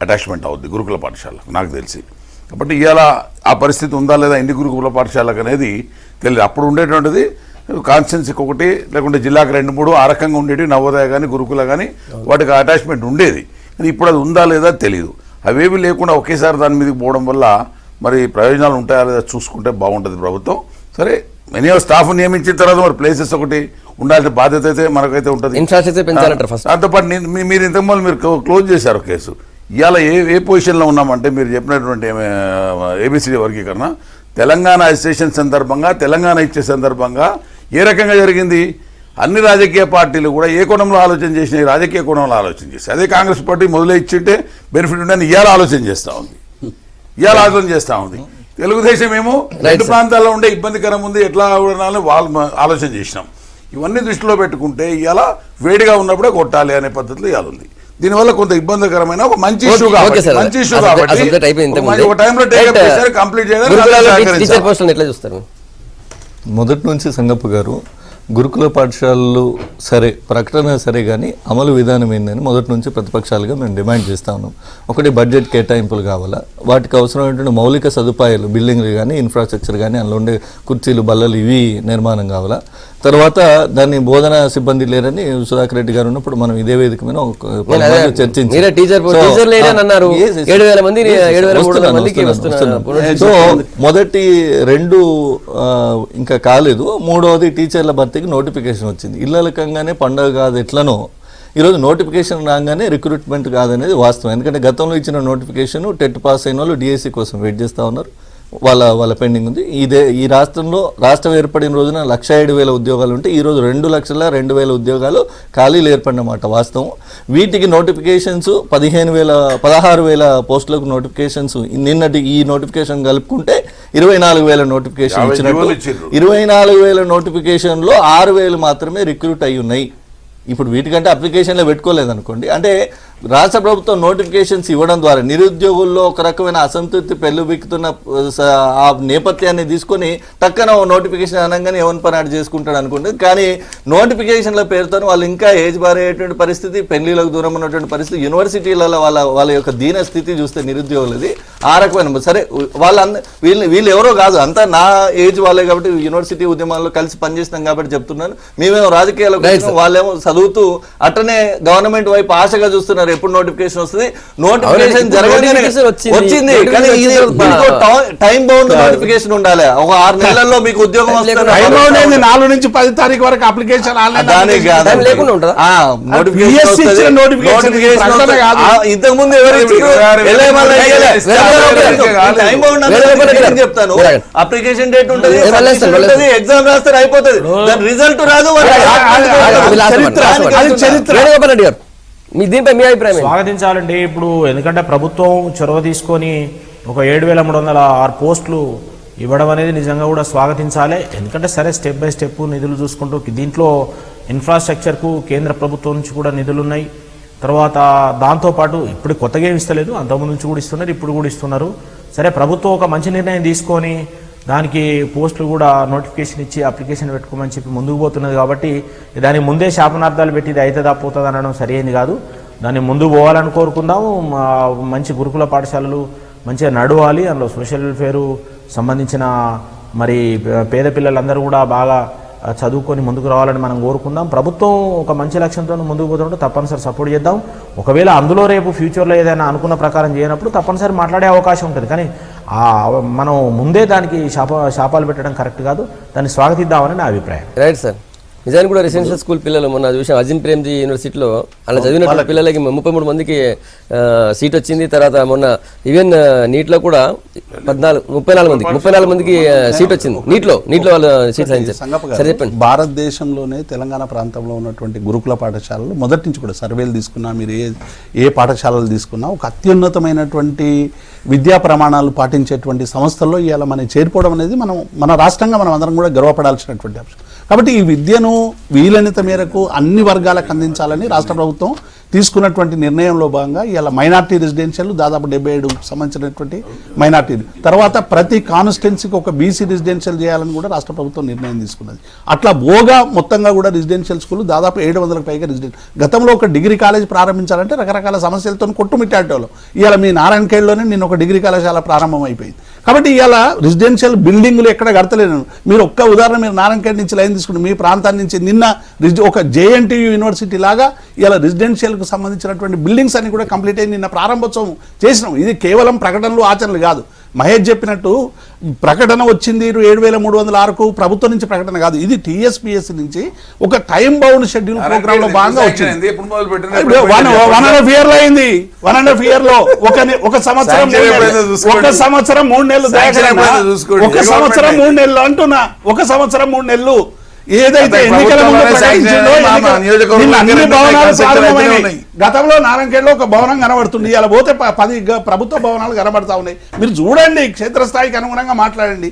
S5: అటాచ్మెంట్ అవుద్ది గురుకుల పాఠశాల నాకు తెలిసి. కాబట్టి ఇవాళ ఆ పరిస్థితి ఉందా లేదా ఇండి గురుకుల పాఠశాలకు అనేది తెలియదు. అప్పుడు ఉండేటువంటిది కాన్స్టిట్యున్సీకి ఒకటి లేకుంటే జిల్లాకు 2-3 ఆ రకంగా ఉండేవి, నవోదయ కానీ గురుకుల కానీ వాటికి అటాచ్మెంట్ ఉండేది. కానీ ఇప్పుడు అది ఉందా లేదా తెలియదు. అవేవి లేకుండా ఒకేసారి దాని మీదకి పోవడం వల్ల మరి ప్రయోజనాలు ఉంటాయా లేదా చూసుకుంటే బాగుంటుంది ప్రభుత్వం. సరే ఎనియో స్టాఫ్ నియమించిన తర్వాత మరి ప్లేసెస్ ఒకటి ఉండాల్సిన బాధ్యత అయితే మనకైతే ఉంటుంది.
S1: ఇన్ఫ్రాస్ట్రక్చర్ పెంచాలంటారు ఫస్ట్.
S5: దాంతోపాటు మీరు ఇంతకుముందు మీరు క్లోజ్ చేశారు కేసు. ఇవాళ ఏ పొజిషన్లో ఉన్నామంటే మీరు చెప్పినటువంటి ఏబిసిడి వర్గీకరణ తెలంగాణ అసోసియేషన్ సందర్భంగా, తెలంగాణ ఇచ్చే సందర్భంగా ఏ రకంగా జరిగింది? అన్ని రాజకీయ పార్టీలు కూడా ఏ కోణంలో ఆలోచన చేసినాయి? రాజకీయ కోణంలో ఆలోచన చేసి అదే కాంగ్రెస్ పార్టీ మొదలై ఇచ్చింటే బెనిఫిట్ ఉండని ఇవాళ ఆలోచన చేస్తూ ఉంది. తెలుగుదేశం ఏమో 2 ప్రాంతాల్లో ఉండే ఇబ్బందికరం ఉంది, ఎట్లా ఉండాలని వాళ్ళు ఆలోచన చేసినాం. ఇవన్నీ దృష్టిలో పెట్టుకుంటే ఇవాళ వేడిగా ఉన్నప్పుడే కొట్టాలి అనే పద్ధతిలో ఇవాళ ఉంది. దీనివల్ల కొంత ఇబ్బందికరమైన ఒక మంచి ఇష్యూ కాబట్టి ఒక టైంలో కంప్లీట్
S1: చేయడం.
S4: మొదటి నుంచి సంగప్ప గారు గురుకుల పాఠశాలలు సరే, ప్రకటన సరే, కానీ అమలు విధానం ఏందని మొదటి నుంచి ప్రతిపక్షాలుగా మేము డిమాండ్ చేస్తా ఉన్నాం. ఒకటి బడ్జెట్ కేటాయింపులు కావాలా, వాటికి అవసరమైనటువంటి మౌలిక సదుపాయాలు, బిల్డింగ్లు కానీ ఇన్ఫ్రాస్ట్రక్చర్ కానీ, అందులో ఉండే కుర్చీలు బల్లలు ఇవి నిర్మాణం కావాలా. తర్వాత దాన్ని బోధనా సిబ్బంది లేరని సుధాకర్ రెడ్డి గారు ఉన్నప్పుడు మనం ఇదే వేదిక మీద సో మొదటి 2 ఇంకా కాలేదు. 3వది టీచర్ల భర్తీకి నోటిఫికేషన్ వచ్చింది. ఇళ్ళకంగానే పండుగ కాదు ఎట్లనో ఈరోజు నోటిఫికేషన్ రాగానే రిక్రూట్మెంట్ కాదనేది వాస్తవం. ఎందుకంటే గతంలో ఇచ్చిన నోటిఫికేషన్ టెట్ పాస్ అయిన వాళ్ళు డిఎస్సి కోసం వెయిట్ చేస్తూ ఉన్నారు, వాళ్ళ పెండింగ్ ఉంది. ఈ రాష్ట్రంలో రాష్ట్రం ఏర్పడిన రోజున 1,07,000 ఉద్యోగాలు ఉంటే ఈరోజు 2,02,000 ఉద్యోగాలు ఖాళీలు ఏర్పడినమాట వాస్తవం. వీటికి నోటిఫికేషన్స్ 16,000 పోస్టులకు నోటిఫికేషన్స్, నిన్నటి ఈ నోటిఫికేషన్ కలుపుకుంటే 24,000 నోటిఫికేషన్ ఇచ్చినట్టు. 24,000 నోటిఫికేషన్లో 6,000 మాత్రమే రిక్రూట్ అయి ఉన్నాయి. ఇప్పుడు వీటికంటే అప్లికేషన్లో పెట్టుకోలేదనుకోండి, అంటే రాష్ట్ర ప్రభుత్వం నోటిఫికేషన్స్ ఇవ్వడం ద్వారా నిరుద్యోగుల్లో ఒక రకమైన అసంతృప్తి పెళ్ళుబిక్కుతున్న ఆ నేపథ్యాన్ని తీసుకొని టక్కన నోటిఫికేషన్ అనగానే ఎవరి పని చేసుకుంటాడు అనుకోండి. కానీ నోటిఫికేషన్ల పేరుతో వాళ్ళు ఇంకా ఏజ్ బార్ అయ్యేటువంటి పరిస్థితి, పెళ్లిలకు దూరం ఉన్నటువంటి పరిస్థితి, యూనివర్సిటీలలో వాళ్ళ యొక్క దీన స్థితి చూస్తే నిరుద్యోగులది ఆ రకమైన. సరే వీళ్ళు ఎవరో కాదు, అంతా నా ఏజ్ వాళ్ళే కాబట్టి యూనివర్సిటీ ఉద్యమాల్లో కలిసి పనిచేస్తాం కాబట్టి చెప్తున్నాను. మేమేమో రాజకీయాలకు వాళ్ళేమో చదువుతూ అట్టనే గవర్నమెంట్ వైపు ఆశగా చూస్తున్నారు ఎప్పుడు నోటిఫికేషన్ వస్తుంది. నోటిఫికేషన్ జరగగానే వచ్చింది, కానీ టైం బౌండ్ నోటిఫికేషన్ ఉండాలి. ఒక 6 నెలల్లో మీకు ఉద్యోగం వస్తుంది.
S2: 4 నుంచి 10 తారీఖు వరకు అప్లికేషన్
S4: ఇంతకు ముందు చెప్తాను, అప్లికేషన్ డేట్ ఉంటుంది, ఎగ్జామ్ రాస్తారు, అయిపోతుంది, దాని రిజల్ట్ రాదు.
S3: స్వాగతించాలండి ఇప్పుడు, ఎందుకంటే ప్రభుత్వం చొరవ తీసుకొని ఒక 7,306 పోస్టులు ఇవ్వడం అనేది నిజంగా కూడా స్వాగతించాలి. ఎందుకంటే సరే స్టెప్ బై స్టెప్ నిధులు చూసుకుంటూ దీంట్లో ఇన్ఫ్రాస్ట్రక్చర్కు కేంద్ర ప్రభుత్వం నుంచి కూడా నిధులు ఉన్నాయి. తర్వాత దాంతోపాటు ఇప్పుడు కొత్తగా ఏమి ఇస్తలేదు, అంతకుముందు నుంచి కూడా ఇస్తున్నారు, ఇప్పుడు కూడా ఇస్తున్నారు. సరే ప్రభుత్వం ఒక మంచి నిర్ణయం తీసుకొని దానికి పోస్టులు కూడా నోటిఫికేషన్ ఇచ్చి అప్లికేషన్ పెట్టుకోమని చెప్పి ముందుకు పోతున్నది. కాబట్టి దానికి ముందే శాపనార్థాలు పెట్టి ఇది అవుతుందా పోతుంది అనడం సరైనది కాదు. దాన్ని ముందుకు పోవాలని కోరుకుందాము. మంచి గురుకుల పాఠశాలలు మంచిగా నడవాలి, అందులో సోషల్ వెల్ఫేరు సంబంధించిన మరి పేద పిల్లలందరూ కూడా బాగా చదువుకొని ముందుకు రావాలని మనం కోరుకుందాం. ప్రభుత్వం ఒక మంచి లక్ష్యంతో ముందుకు పోతుంటే తప్పనిసరి సపోర్ట్ చేద్దాం. ఒకవేళ అందులో రేపు ఫ్యూచర్లో ఏదైనా అనుకున్న ప్రకారం చేయనప్పుడు తప్పనిసరి మాట్లాడే అవకాశం ఉంటుంది. కానీ మనం ముందే దానికి శాపాలు పెట్టడం కరెక్ట్ కాదు, దాన్ని స్వాగతిద్దామని నా అభిప్రాయం.
S1: Right sir. నిజానికి కూడా రెసిడెన్షియల్ స్కూల్ పిల్లలు మొన్న చూసాం అజిమ్ ప్రేమ్జీ యూనివర్సిటీలో అలా చదివినటువంటి పిల్లలకి 33 మందికి సీట్ వచ్చింది. తర్వాత మొన్న ఈవెన్ నీట్లో కూడా 34 మందికి సీట్ వచ్చింది. నీట్లో వాళ్ళు సీట్ సాధించారు. సరే చెప్పండి.
S2: భారతదేశంలోనే తెలంగాణ ప్రాంతంలో ఉన్నటువంటి గురుకుల పాఠశాలలు మొదటి నుంచి కూడా సర్వేలు తీసుకున్నా, మీరు ఏ పాఠశాలలు తీసుకున్నా ఒక అత్యున్నతమైనటువంటి విద్యా ప్రమాణాలు పాటించేటువంటి సంస్థల్లో ఇవాళ మనం చేరిపోవడం అనేది మన రాష్ట్రంగా మనం అందరం కూడా గర్వపడాల్సినటువంటి అంశం. కాబట్టి ఈ విద్యను వీలైనంత మేరకు అన్ని వర్గాలకు అందించాలని రాష్ట్ర ప్రభుత్వం తీసుకున్నటువంటి నిర్ణయంలో భాగంగా ఇలా మైనార్టీ రెసిడెన్షియల్ దాదాపు 77 సంబంధించినటువంటి మైనార్టీ, తర్వాత ప్రతి కాన్స్టిట్యున్సీకి ఒక బీసీ రెసిడెన్షియల్ చేయాలని కూడా రాష్ట్ర ప్రభుత్వం నిర్ణయం తీసుకున్నది. అట్లా బోగా మొత్తంగా కూడా రెసిడెన్షియల్ స్కూల్ దాదాపు 700కు పైగా గతంలో ఒక డిగ్రీ కాలేజ్ ప్రారంభించాలంటే రకరకాల సమస్యలతో కొట్టుమిట్టాడేవాళ్ళం. ఇవాళ మీ నారాయణఖేడ్లోనే నిన్న ఒక డిగ్రీ కళాశాల ప్రారంభం అయిపోయింది. కాబట్టి ఇవాళ రెసిడెన్షియల్ బిల్డింగ్లు ఎక్కడ కడతలేను. మీరు ఒక్క ఉదాహరణ, మీరు నారాయణఖేడ్ నుంచి లైన్ తీసుకుంటే మీ ప్రాంతాన్ని నుంచి నిన్న ఒక జేఎన్టీయూ యూనివర్సిటీ లాగా ఇవాళ రెసిడెన్షియల్కు సంబంధించినటువంటి బిల్డింగ్స్ అన్ని కూడా కంప్లీట్ అయ్యి నిన్న ప్రారంభోత్సవం చేసినాం. ఇది కేవలం ప్రకటనలు ఆచరణలు కాదు. మహేష్ చెప్పినట్టు ప్రకటన వచ్చింది 7,306కు ప్రభుత్వం నుంచి ప్రకటన కాదు, ఇది టీఎస్పీఎస్సీ నుంచి ఒక టైం బౌండ్ షెడ్యూల్ ప్రోగ్రామ్ లో భాగంగా వచ్చింది. 1.5 year లో అయింది. 1.5 year లో ఒక సంవత్సరం 3 నెలలు, ఒక సంవత్సరం 3 నెలలు అంటున్నా, ఒక సంవత్సరం 3 నెలలు ఏదైతే ఎన్నికల ముందు ప్రకటించిందో అన్ని భవనాలు ప్రారంభమైనాయి. గతంలో నారాయణఖేడ్లో ఒక భవనం కనబడుతుంది, ఇలా పోతే 10 ప్రభుత్వ భవనాలు కనబడతా ఉన్నాయి. మీరు చూడండి, క్షేత్రస్థాయికి అనుగుణంగా మాట్లాడండి.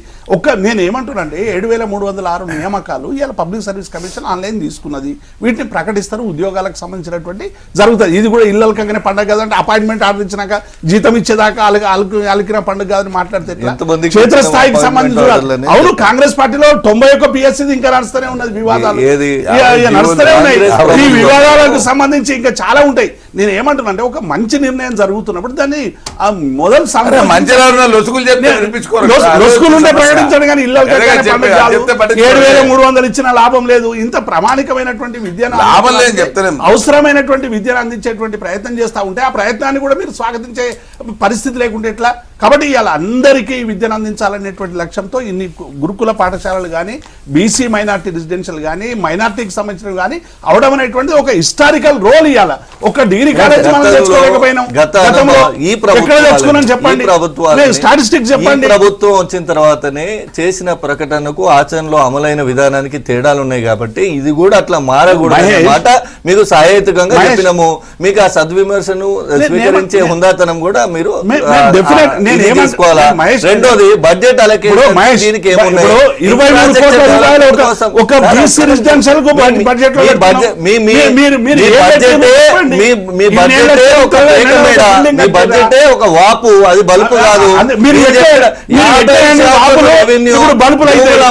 S2: నేను ఏమంటున్నానండి, 7,306 నియామకాలు ఇవాళ పబ్లిక్ సర్వీస్ కమిషన్ ఆన్లైన్ తీసుకున్నది, వీటిని ప్రకటిస్తారు, ఉద్యోగాలకు సంబంధించినటువంటి జరుగుతుంది. ఇది కూడా ఇళ్ళకగానే పండుగ కదంటే అపాయింట్మెంట్ ఆర్డర్ ఇచ్చినాక జీతం ఇచ్చేదాకా అలికిన పండుగ కాదని మాట్లాడితే క్షేత్రస్థాయికి సంబంధించి అవును, కాంగ్రెస్ పార్టీలో 91 PSC ఇంకా నడుస్తూనే ఉన్నది, వివాదాలు నడుస్తూనే ఉన్నాయి. ఈ వివాదాలకు సంబంధించి ఇంకా చాలా ఉంటాయి. నేను ఏమంటున్నా అంటే ఒక మంచి నిర్ణయం జరుగుతున్నప్పుడు దాన్ని మొదలు ప్రకటించండి, కానీ ఇళ్ళ 7,300 ఇచ్చిన లాభం లేదు. ఇంత ప్రామాణికమైనటువంటి విద్యను అవసరమైనటువంటి విద్యను అందించేటువంటి ప్రయత్నం చేస్తూ ఉంటే ఆ ప్రయత్నాన్ని కూడా మీరు స్వాగతించే పరిస్థితి లేకుంటే ఎట్లా? కాబట్టి ఇవాళ అందరికీ విద్యను అందించాలనేటువంటి లక్ష్యంతో ఇన్ని గురుకుల పాఠశాలలు కానీ, బీసీ మైనార్టీ రెసిడెన్షియల్ కానీ, మైనార్టీకి సంబంధించినవి కానీ అవడం అనేటువంటి ఒక హిస్టారికల్ రోల్. ఇవాళ ఒక డిగ్రీ కాలేజ్ మనం తెచ్చుకోలేకపోయినాం, చెప్పండి, స్టాటిస్టిక్స్ చెప్పండి.
S4: ప్రభుత్వం వచ్చిన తర్వాతనే చేసిన ప్రకటనకు ఆచరణలో అమలైన విధానానికి తేడాలు ఉన్నాయి కాబట్టి ఇది కూడా అట్లా మారకూడదు మాట మీకు సహాయకంగా చెప్పినాము. మీకు ఆ సద్విమర్శను స్వీకరించే హుందాతనం కూడా మీరు తీసుకోవాలా. రెండోది బడ్జెట్ దీనికి ఒక వాపు, అది బల్బు కాదు.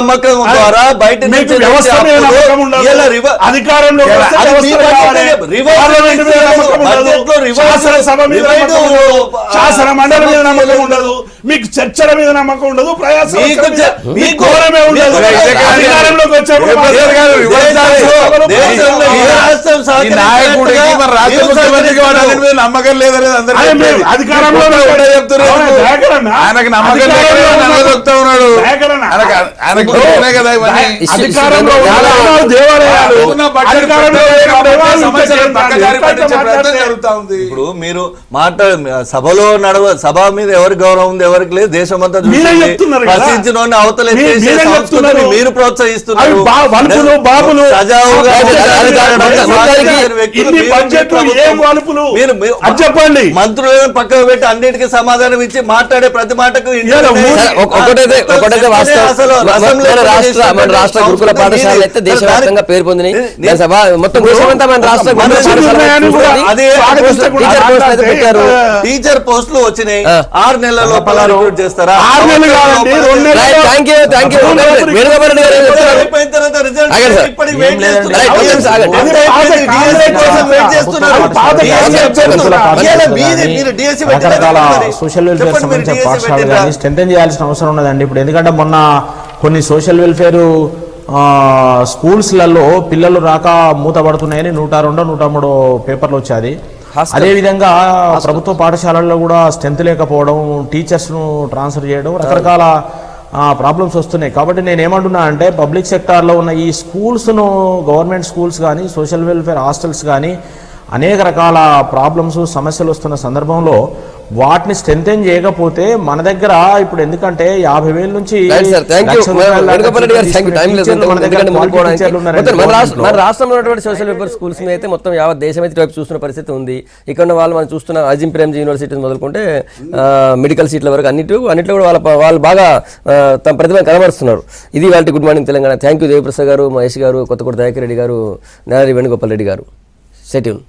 S4: అమ్మకం ద్వారా బయట
S2: అధికారంలో శాసన మండలి మీద నమ్మకం ఉండదు, మీకు చర్చల మీద నమ్మకం ఉండదు, ప్రయాసమే ఉండదు. అధికారంలోకి వచ్చేప్పుడు నమ్మకం లేదనేది అధికారంలో
S4: ఇప్పుడు మీరు సభలో సభ మీద ఎవరి గౌరవం ఉంది, ఎవరికి లేదు, దేశమంతా ప్రశ్నించిన అవతలే మీరు ప్రోత్సహిస్తున్నారు. చెప్పండి, మంత్రులను పక్కన పెట్టి అన్నిటికీ సమాధానం ఇచ్చి మాట్లాడే ప్రతి మాటకు
S1: రాష్ట్ర గురుకుల పాఠశాలలు అయితే దేశవ్యాప్తంగా పేరు పొందినాయి. మొత్తం దేశమంతా మన రాష్ట్ర పెట్టారు.
S4: టీచర్ పోస్టులు వచ్చినాయి, 6 నెలల లోపల రిక్రూట్ చేస్తారా?
S3: సోషల్ వెల్ఫేర్ సంబంధించిన పాఠశాలలు కానీ స్ట్రెంథెన్ చేయాల్సిన అవసరం ఉన్నదండి. ఇప్పుడు ఎందుకంటే మొన్న కొన్ని సోషల్ వెల్ఫేర్ స్కూల్స్లలో పిల్లలు రాక మూతపడుతున్నాయని 102, 103 పేపర్లు వచ్చాది. అదేవిధంగా ప్రభుత్వ పాఠశాలల్లో కూడా స్ట్రెంత్ లేకపోవడం, టీచర్స్ను ట్రాన్స్ఫర్ చేయడం, రకరకాల ప్రాబ్లమ్స్ వస్తున్నాయి. కాబట్టి నేను ఏమంటున్నా అంటే పబ్లిక్ సెక్టార్లో ఉన్న ఈ స్కూల్స్ను, గవర్నమెంట్ స్కూల్స్ కానీ, సోషల్ వెల్ఫేర్ హాస్టల్స్ కానీ అనేక రకాల ప్రాబ్లమ్స్, సమస్యలు వస్తున్న సందర్భంలో వాటిని స్ట్రెంథెన్ చేయకపోతే మన దగ్గర ఇప్పుడు ఎందుకంటే 50,000 నుంచి
S1: మన రాష్ట్రంలో ఉన్నటువంటి సోషల్ వెల్ఫేర్ స్కూల్స్ అయితే మొత్తం యావత్ దేశం అయితే వైపు చూస్తున్న పరిస్థితి ఉంది. ఇక్కడ వాళ్ళు మనం చూస్తున్న అజిం ప్రేమ్జీ యూనివర్సిటీస్ మొదలుకుంటే మెడికల్ సీట్ల వరకు అన్నిట్లో కూడా వాళ్ళు బాగా తమ ప్రతిభను కనబరుస్తున్నారు. ఇది వాళ్ళ good morning Telangana. Thank you Devi Prasad గారు, మహేష్ గారు, కొత్తకోట దయాకర్ రెడ్డి గారు, నారాయణ వేణుగోపాల్ రెడ్డి గారు. సెట్యూన్.